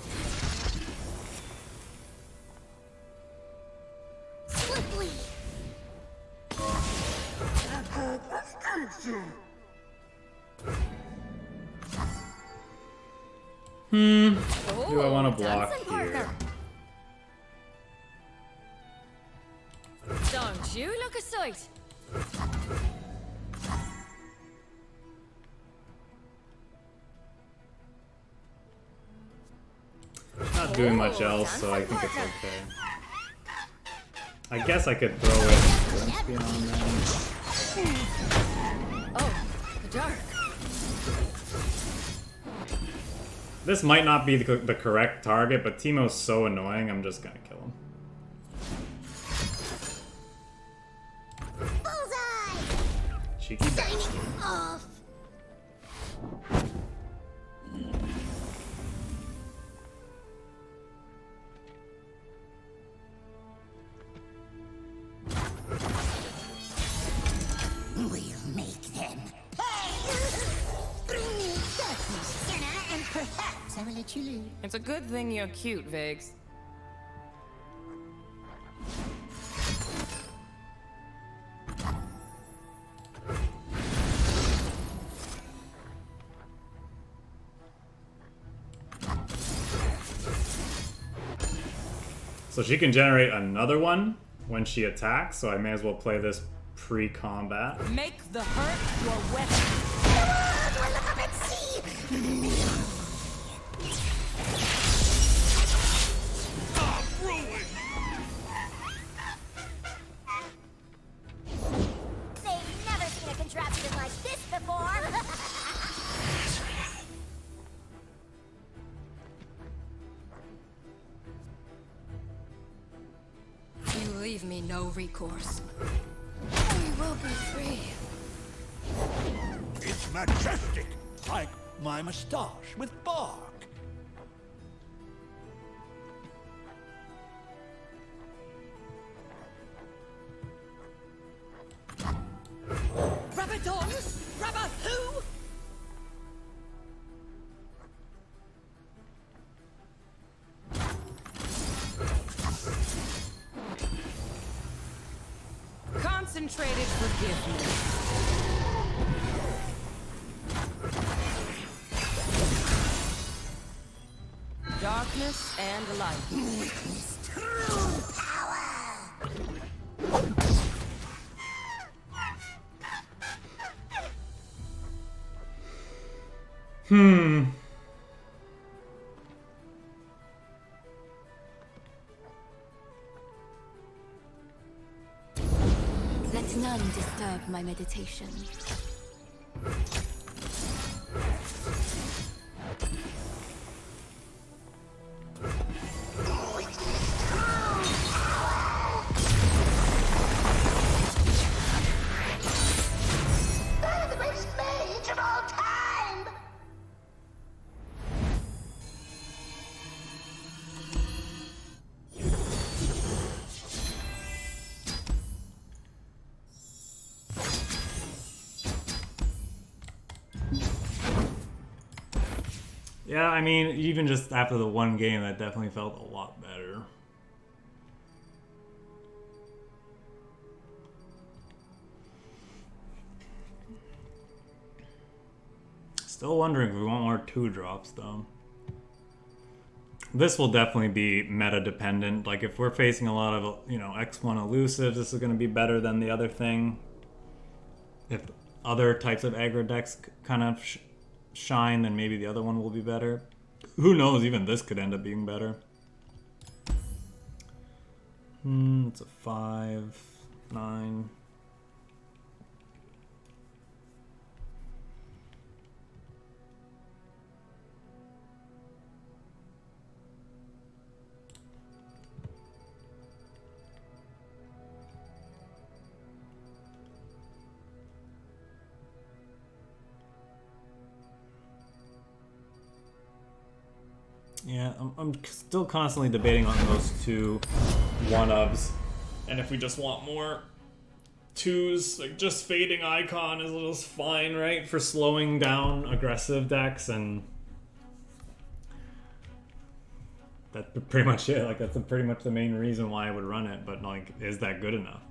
Swiftly. Do I want to block dancing here? partner. Don't you look a sight? Not doing much else, so I think it's okay. I guess I could throw it once beyond them. Oh, the dark. This might not be the correct target, but Teemo's so annoying, I'm just gonna kill him. Bullseye! Cheeky bastard. Off! We'll make them pay! Bring me darkness, Senna, and perhaps I will let you live. It's a good thing you're cute, Viggs. So she can generate another one when she attacks, so I may as well play this pre-combat. Make the hurt your weapon. Come on, look up and see! They've never seen a contraption like this before! You leave me no recourse. We will be free. It's majestic, like my moustache with bark. Rabadon? Rabba who? Concentrated forgiveness. Darkness and light. True power! Let none disturb my meditation. The greatest mage of all time! Yeah, I mean, even just after the one game, that definitely felt a lot better. Still wondering if we want more 2-drops, though. This will definitely be meta-dependent. Like, if we're facing a lot of, you know, X1 elusives, this is going to be better than the other thing. If other types of aggro decks kind of shine, then maybe the other one will be better. Who knows, even this could end up being better. It's a 5, 9. Yeah, I'm still constantly debating on those two 1-ofs. And if we just want more 2s, like just Fading Icon is just fine, right? For slowing down aggressive decks, and that's pretty much it. Like, that's pretty much the main reason why I would run it, but like, is that good enough?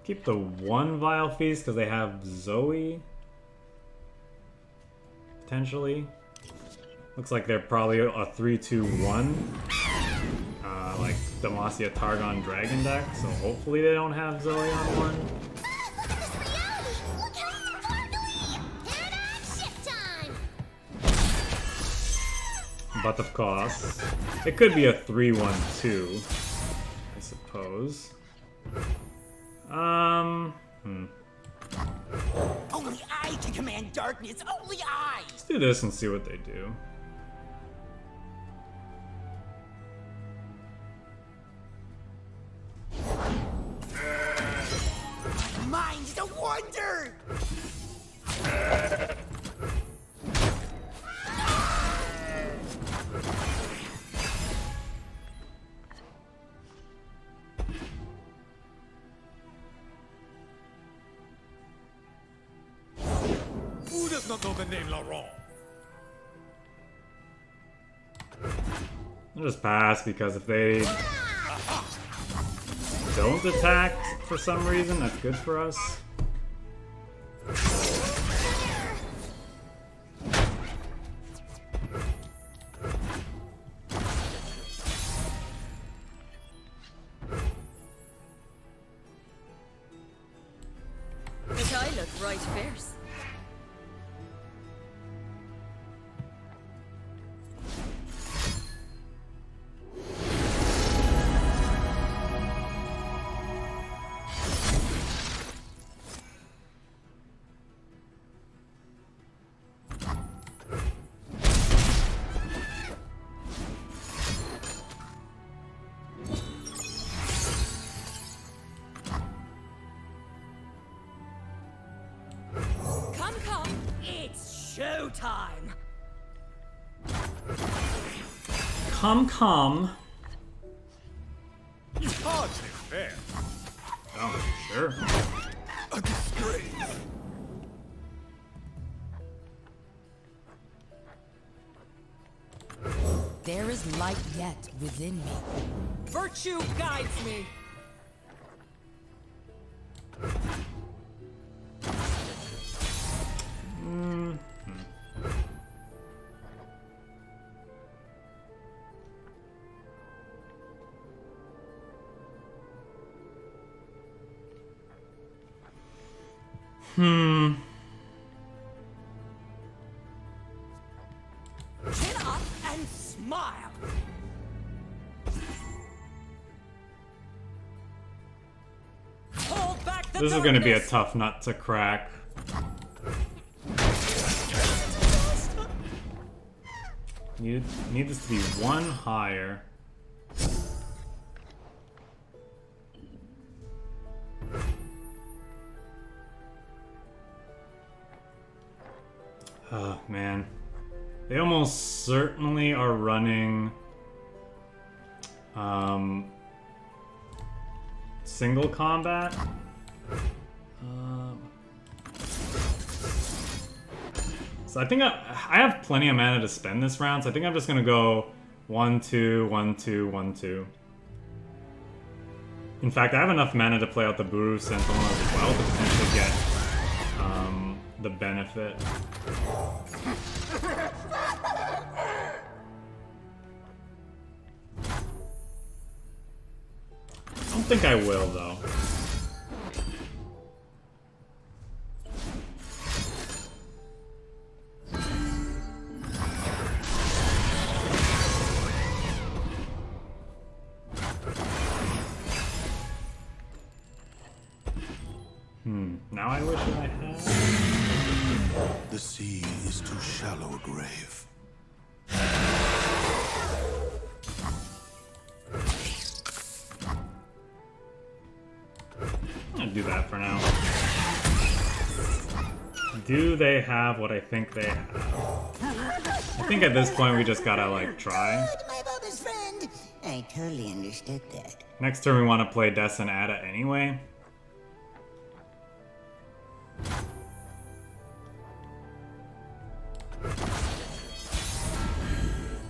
Keep the 1 Vile Feast because they have Zoe. Potentially. Looks like they're probably a 3-2-1. Like Demacia Targon Dragon deck, so hopefully they don't have Zoe on 1. Look at this reality! Look how ship time! But of course, it could be a 3-1-2, I suppose. Only I can command darkness. Only I. Let's do this and see what they do. Mind's a wonder. Who does not know the name Laurent? I'll just pass because if they don't attack for some reason. That's good for us. But I look right fierce. Come, it's showtime. Come. Hardly fair. Oh, sure. A disgrace. There is light yet within me. Virtue guides me. Chin up and smile. Hold back the This is going to be a darkness. tough nut to crack. Need this to be one higher. Oh, man. They almost certainly are running single combat. So I think I have plenty of mana to spend this round, so I think I'm just gonna go 1-2, 1-2, 1-2. In fact, I have enough mana to play out the Buru Sentinel as well to potentially get the benefit. I don't think I will, though. Now I wish I had. The sea is too shallow a grave. I'm gonna do that for now. Do they have what I think they have? I think at this point we just gotta, like, try. Good, my Bubba's friend. I totally understood that. Next turn we want to play Des and Ada anyway.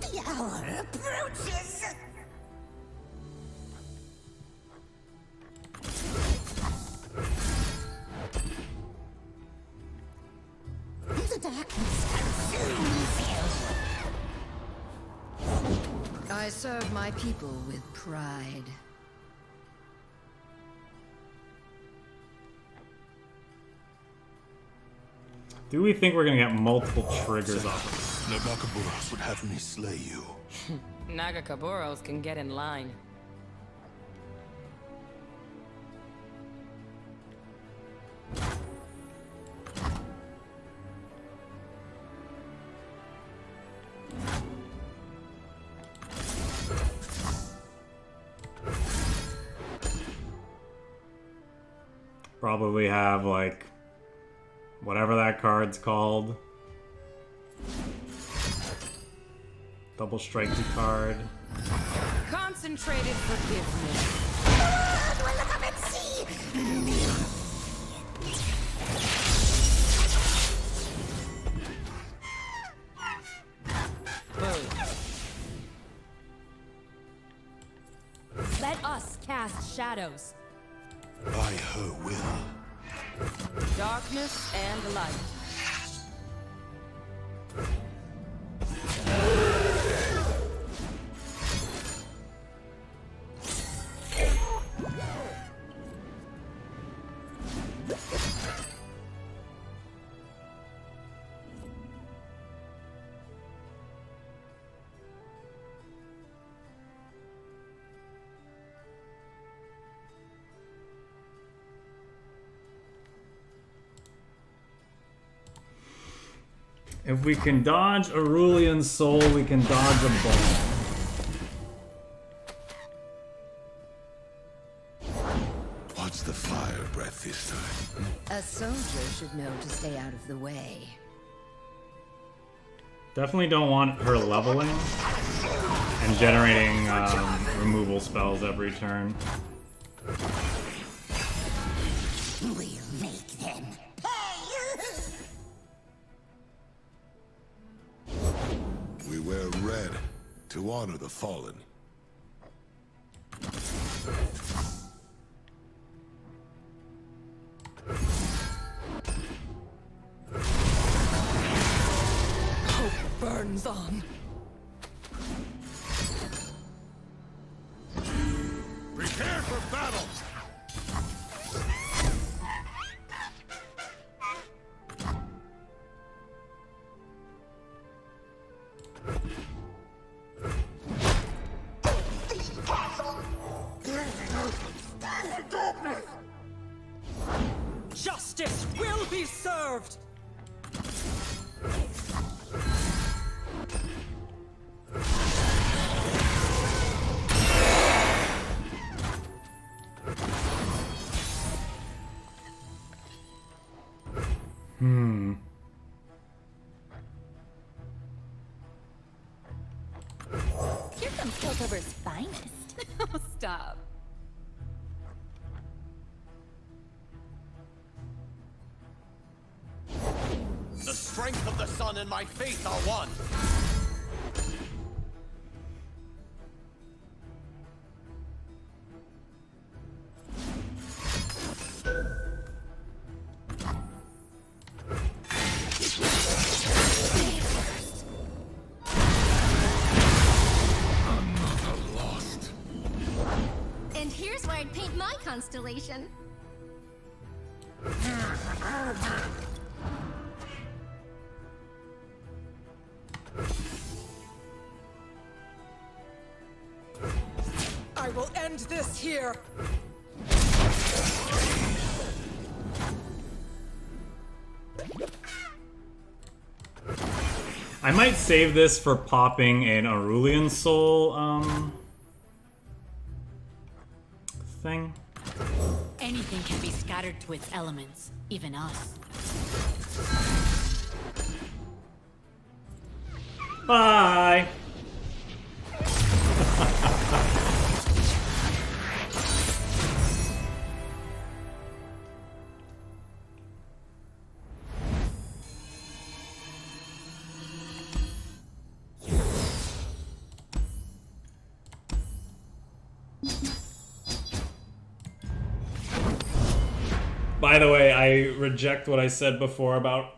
The hour approaches. The darkness consumes you. I serve my people with pride. Do we think we're gonna get multiple triggers off of this? Nagakaburas would have me slay you. Nagakaburos can get in line. Probably have, like, whatever that card's called. Double strikey card. Concentrated forgiveness. Will you come and see? Let us cast shadows. By her will. Darkness and light. If we can dodge Aurelian's soul, we can dodge a ball. What's the fire breath this time? A soldier should know to stay out of the way. Definitely don't want her leveling and generating removal spells every turn. We'll make them pay! We wear red to honor the fallen. Hope burns on. Prepare for battle! Justice will be served! Here comes Piltover's finest. Oh, stop. The strength of the sun and my faith are one. Another lost. And here's where I'd paint my constellation. I will end this here! I might save this for popping an Aurelian soul thing. Anything can be scattered to its elements, even us. Bye! By the way, I reject what I said before about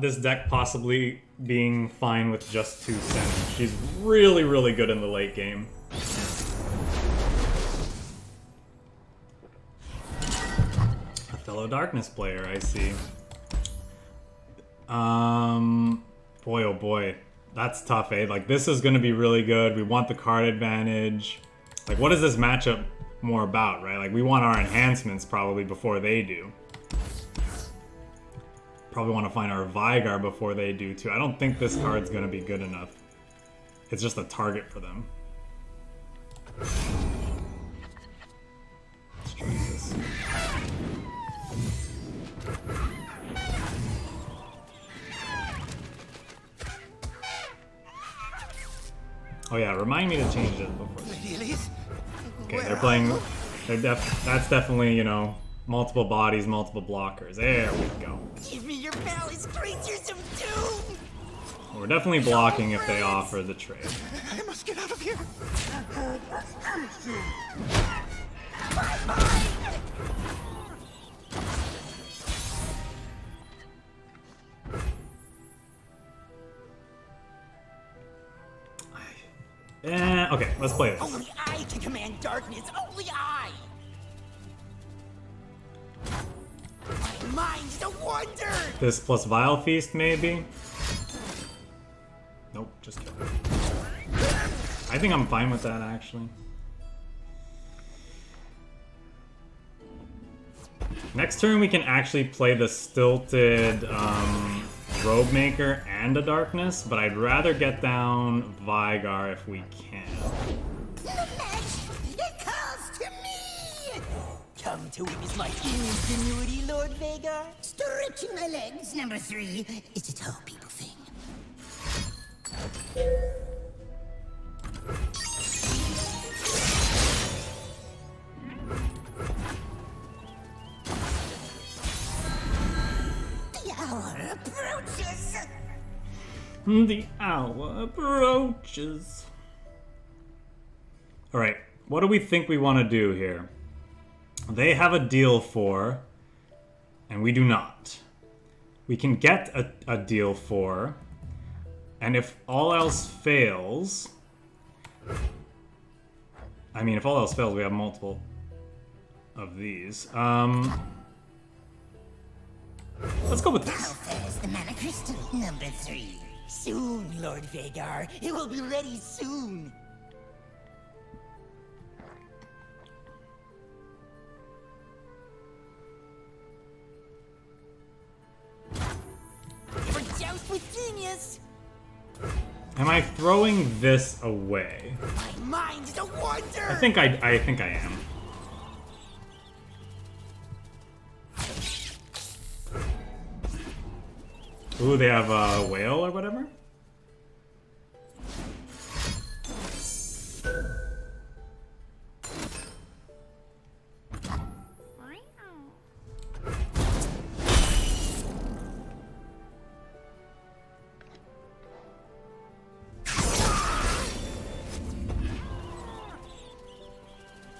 this deck possibly being fine with just 2 Senna. She's really, really good in the late game. A fellow Darkness player, I see. Boy, oh boy. That's tough, eh? Like, this is gonna be really good. We want the card advantage. Like, what is this matchup more about, right? Like, we want our enhancements probably before they do. Probably want to find our Veigar before they do too. I don't think this card's gonna be good enough. It's just a target for them. Let's try this. Oh yeah, remind me to change it before. Okay, they're playing. That's definitely, you know, multiple bodies, multiple blockers. There we go. Give me your palace creatures of doom! We're definitely blocking if they offer the trade. I must get out of here! Okay, let's play this. Only I can command darkness. Only I. My mind's a wonder. This plus Vile Feast, maybe? Nope, just kidding. I think I'm fine with that, actually. Next turn, we can actually play the Stilted Robe Maker and a Darkness, but I'd rather get down Veigar if we can. The match, it calls to me. Come to witness my ingenuity, Lord Veigar. Stretching my legs, number 3. It's a tall people thing. The hour approaches. The hour approaches. Alright, what do we think we want to do here? They have a deal 4, and we do not. We can get a deal 4, and if all else fails... I mean, if all else fails, we have multiple of these. Let's go with this. How fares the mana crystal, number 3? Soon, Lord Veigar. It will be ready soon. For joust with genius. Am I throwing this away? My mind's a wonder. I think I am. Ooh, they have a whale or whatever?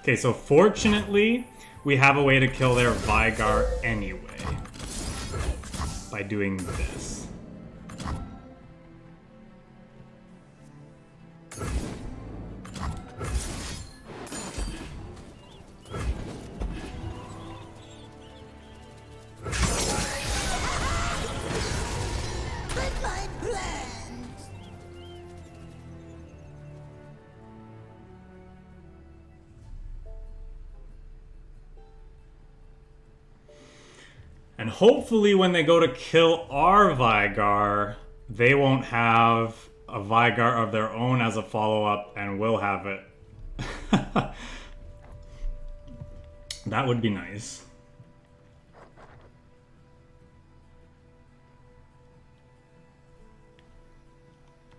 Okay, so fortunately, we have a way to kill their Veigar anyway. By doing this. But my plans. And hopefully when they go to kill our Veigar, they won't have a Veigar of their own as a follow-up, and we'll have it. That would be nice.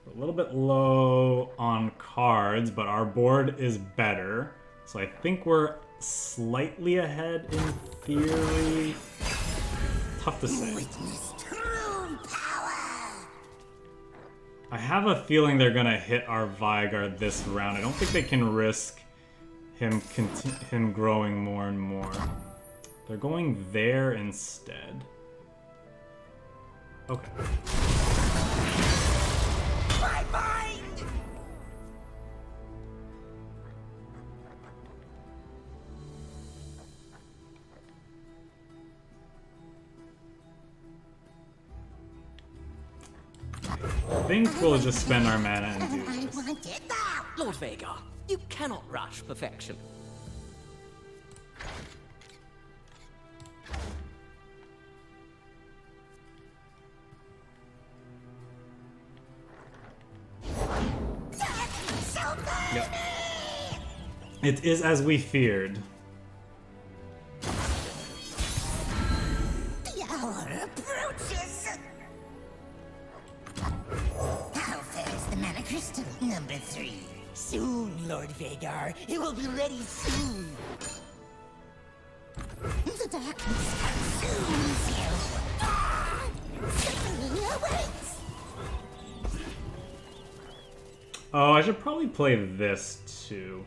A little bit low on cards, but our board is better. So I think we're slightly ahead in theory. Tough to say. Witness true power. I have a feeling they're gonna hit our Veigar this round. I don't think they can risk him growing more and more. They're going there instead. Okay. My mind. I think we'll just spend our mana and do I this. want it now. Lord Veigar, you cannot rush perfection. Yep. It is as we feared. The hour approaches. How fares the mana crystal, number 3? Soon, Lord Veigar. It will be ready soon. The darkness consumes you. Ah! Suffering awaits. Oh, I should probably play this too.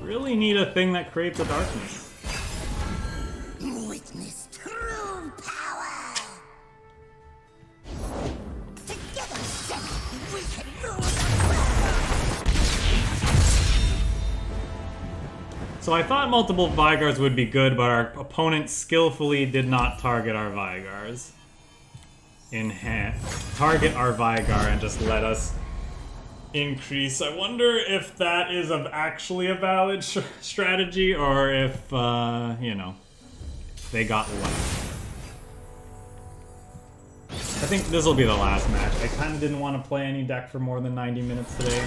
Really need a thing that creates a darkness. Witness true power. Together, Senna, we can rule the world. So I thought multiple Veigars would be good, but our opponent skillfully did not target our Veigars. Target our Veigar and just let us increase. I wonder if that is actually a valid strategy, or if, you know, they got lucky. I think this will be the last match. I kind of didn't want to play any deck for more than 90 minutes today,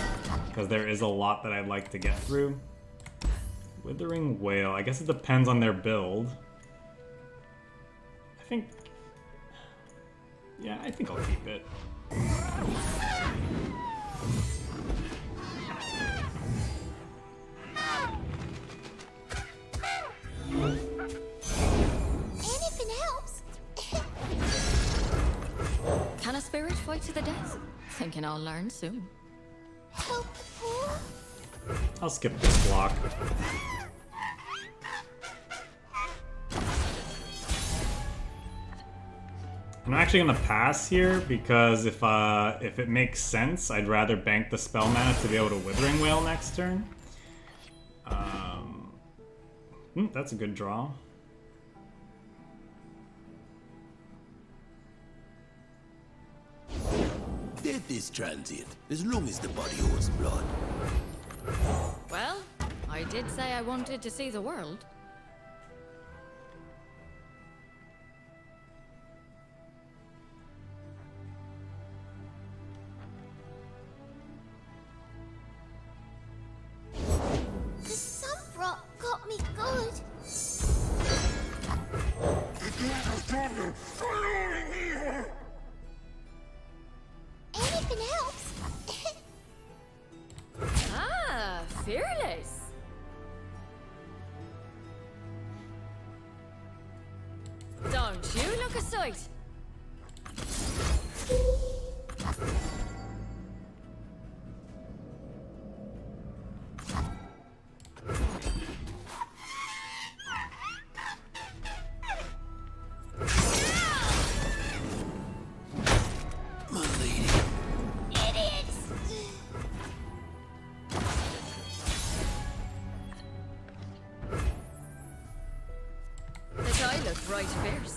because there is a lot that I'd like to get through. Withering Whale. I guess it depends on their build. I think... yeah, I think I'll keep it. Anything else? Can a spirit fight to the death? Thinking I'll learn soon. Help the poor? I'll skip this block. I'm actually gonna pass here because if it makes sense, I'd rather bank the spell mana to be able to Withering Wail next turn. That's a good draw. Death is transient, as long as the body holds blood. Well, I did say I wanted to see the world. The sunbrock got me good. Anything else? Ah, fearless. Don't you look a sight? My lady. Idiots! The guy looked right fierce.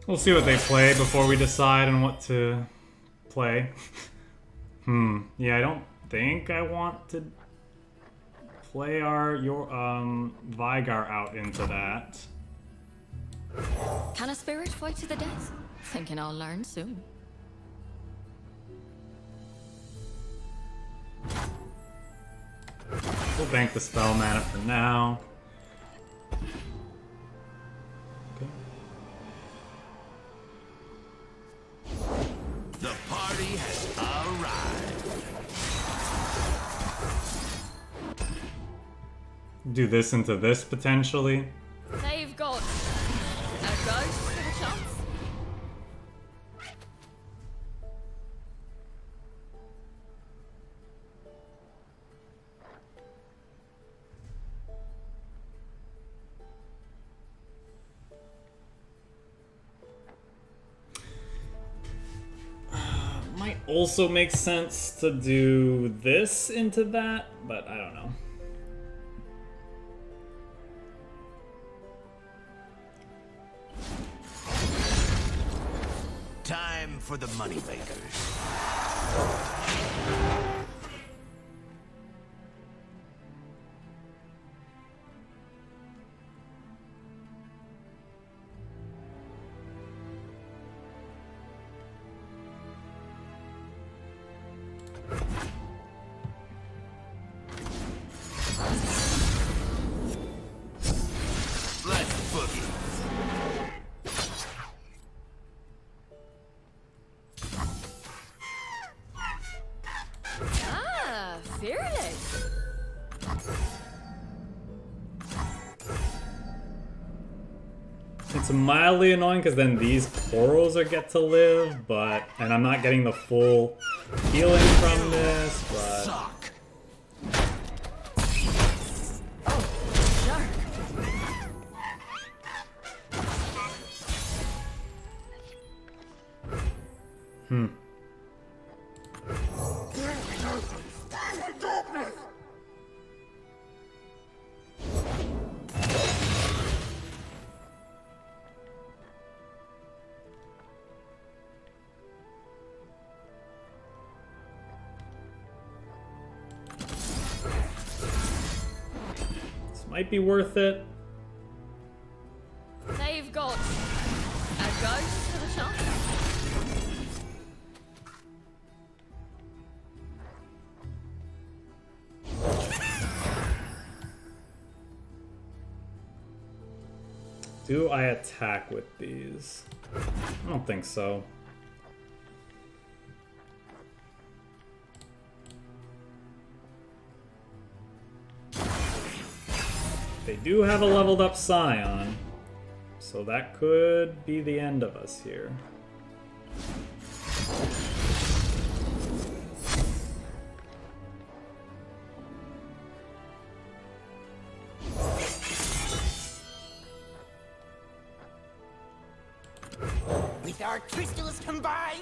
We'll see what they play before we decide on what to play. Yeah, I don't think I want to play your Veigar out into that. Can a spirit fight to the death? Thinking I'll learn soon. We'll bank the spell mana for now. Okay. The party has arrived. Do this into this potentially. They've got a ghost with a chance. Might also make sense to do this into that, but I don't know. Time for the moneymakers. Let's boogie. Ah, fearless. It's mildly annoying because then these corals are get to live, and I'm not getting the full healing from this. but... Suck. Hmm. This might be worth it. They've got a ghost to the shop. Do I attack with these? I don't think so. They do have a leveled up Scion, so that could be the end of us here. With our crystals combined?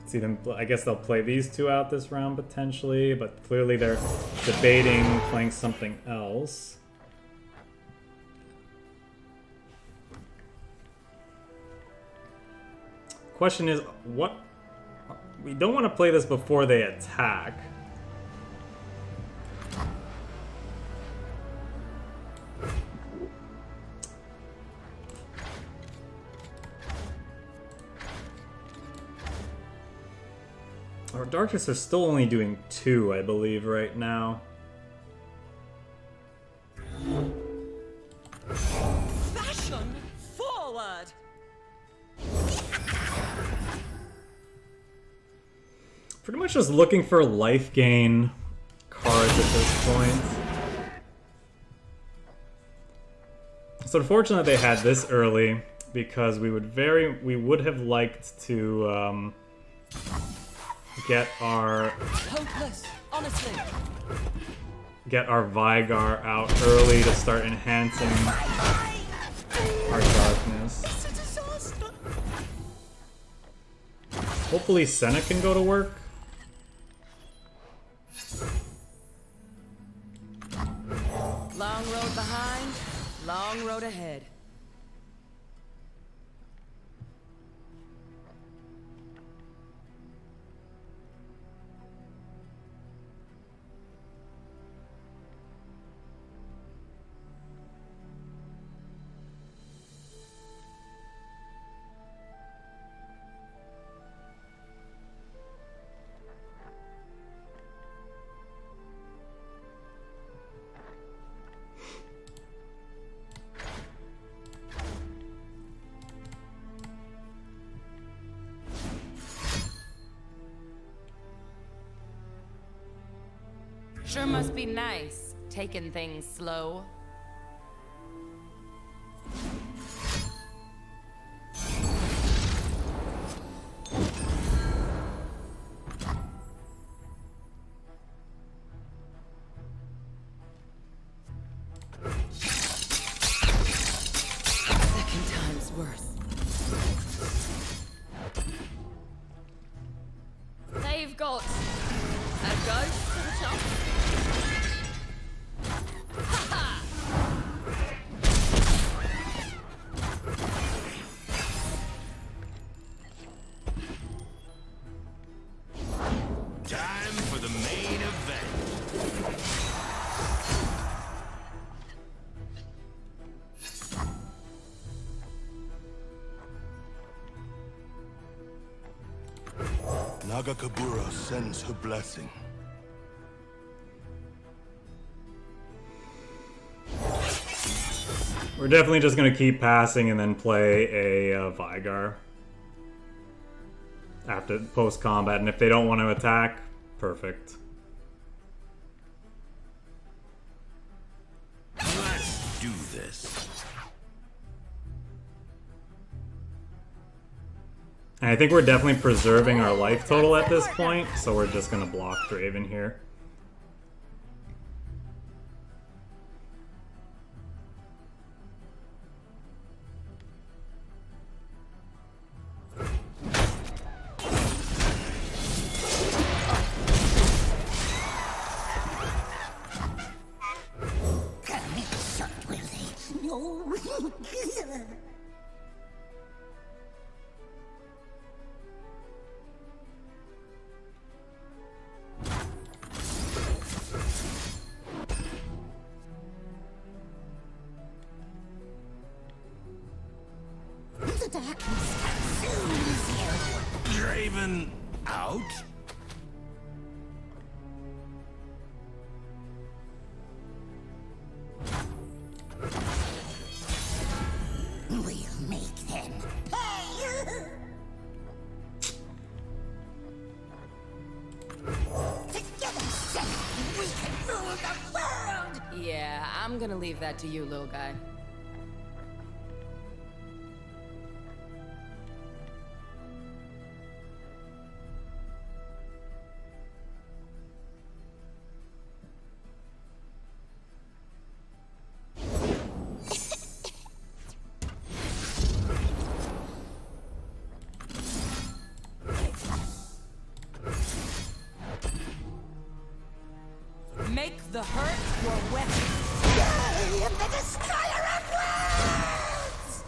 See them. I guess they'll play these two out this round potentially, but clearly they're debating playing something else. Question is, what? We don't want to play this before they attack. Our darkness are still only doing 2, I believe, right now. Fashion forward! Pretty much just looking for life gain cards at this point. It's unfortunate they had this early because we would have liked to get our Veigar out early to start enhancing our darkness. Hopefully Senna can go to work. Long road behind, long road ahead. Sure must be nice, taking things slow. Second time's worth. They've got a ghost to the shop. Time for the main event. Nagakabura sends her blessing. We're definitely just gonna keep passing and then play a Veigar after post combat, and if they don't want to attack, Perfect. Let's do this. And I think we're definitely preserving our life total at this point, so we're just gonna block Draven here. The darkness consumes you. Draven out? We'll make them pay. Together, Senna, we can rule the world. Yeah, I'm gonna leave that to you, little guy. Make the hurt your weapon. I am the destroyer of worlds.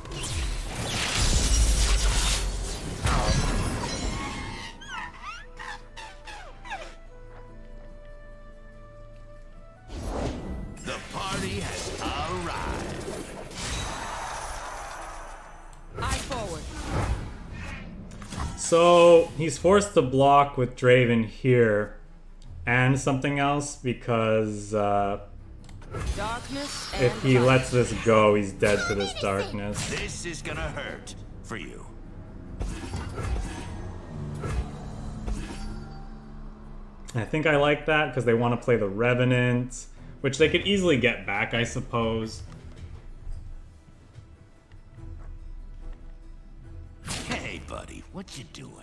The party has arrived. Eye forward. So he's forced to block with Draven here and something else because Darkness and if he light. lets this go, he's dead to this darkness. This is gonna hurt for you. I think I like that because they want to play the Revenant, which they could easily get back, I suppose. Hey, buddy, what you doing?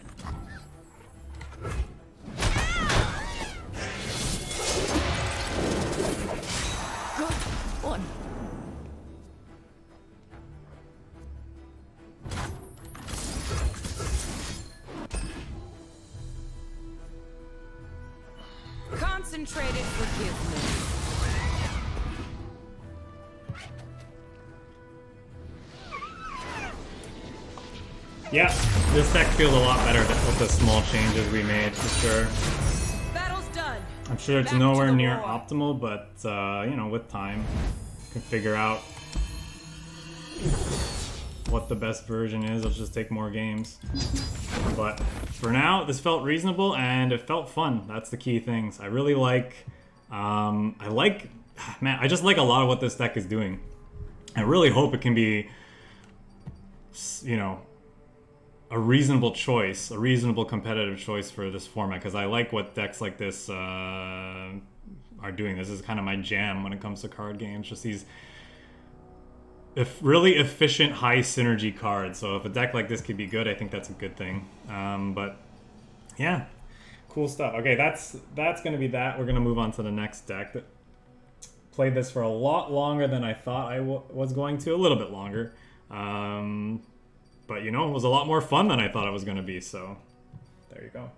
Good one. Concentrated forgiveness. Yeah, this deck feels a lot better with the small changes we made, for sure. Battle's done. I'm sure it's Back to nowhere the near war. optimal, but, you know, with time, you can figure out what the best version is. Let's just take more games. But for now, this felt reasonable and it felt fun. That's the key things. I really like, man, I just like a lot of what this deck is doing. I really hope it can be, you know, a reasonable choice, a reasonable competitive choice for this format, because I like what decks like this are doing. This is kind of my jam when it comes to card games, just these really efficient, high synergy cards. So if a deck like this could be good, I think that's a good thing. But yeah, cool stuff. Okay, that's going to be that. We're going to move on to the next deck. Played this for a lot longer than I thought I was going to, a little bit longer. But, you know, it was a lot more fun than I thought it was going to be, so there you go.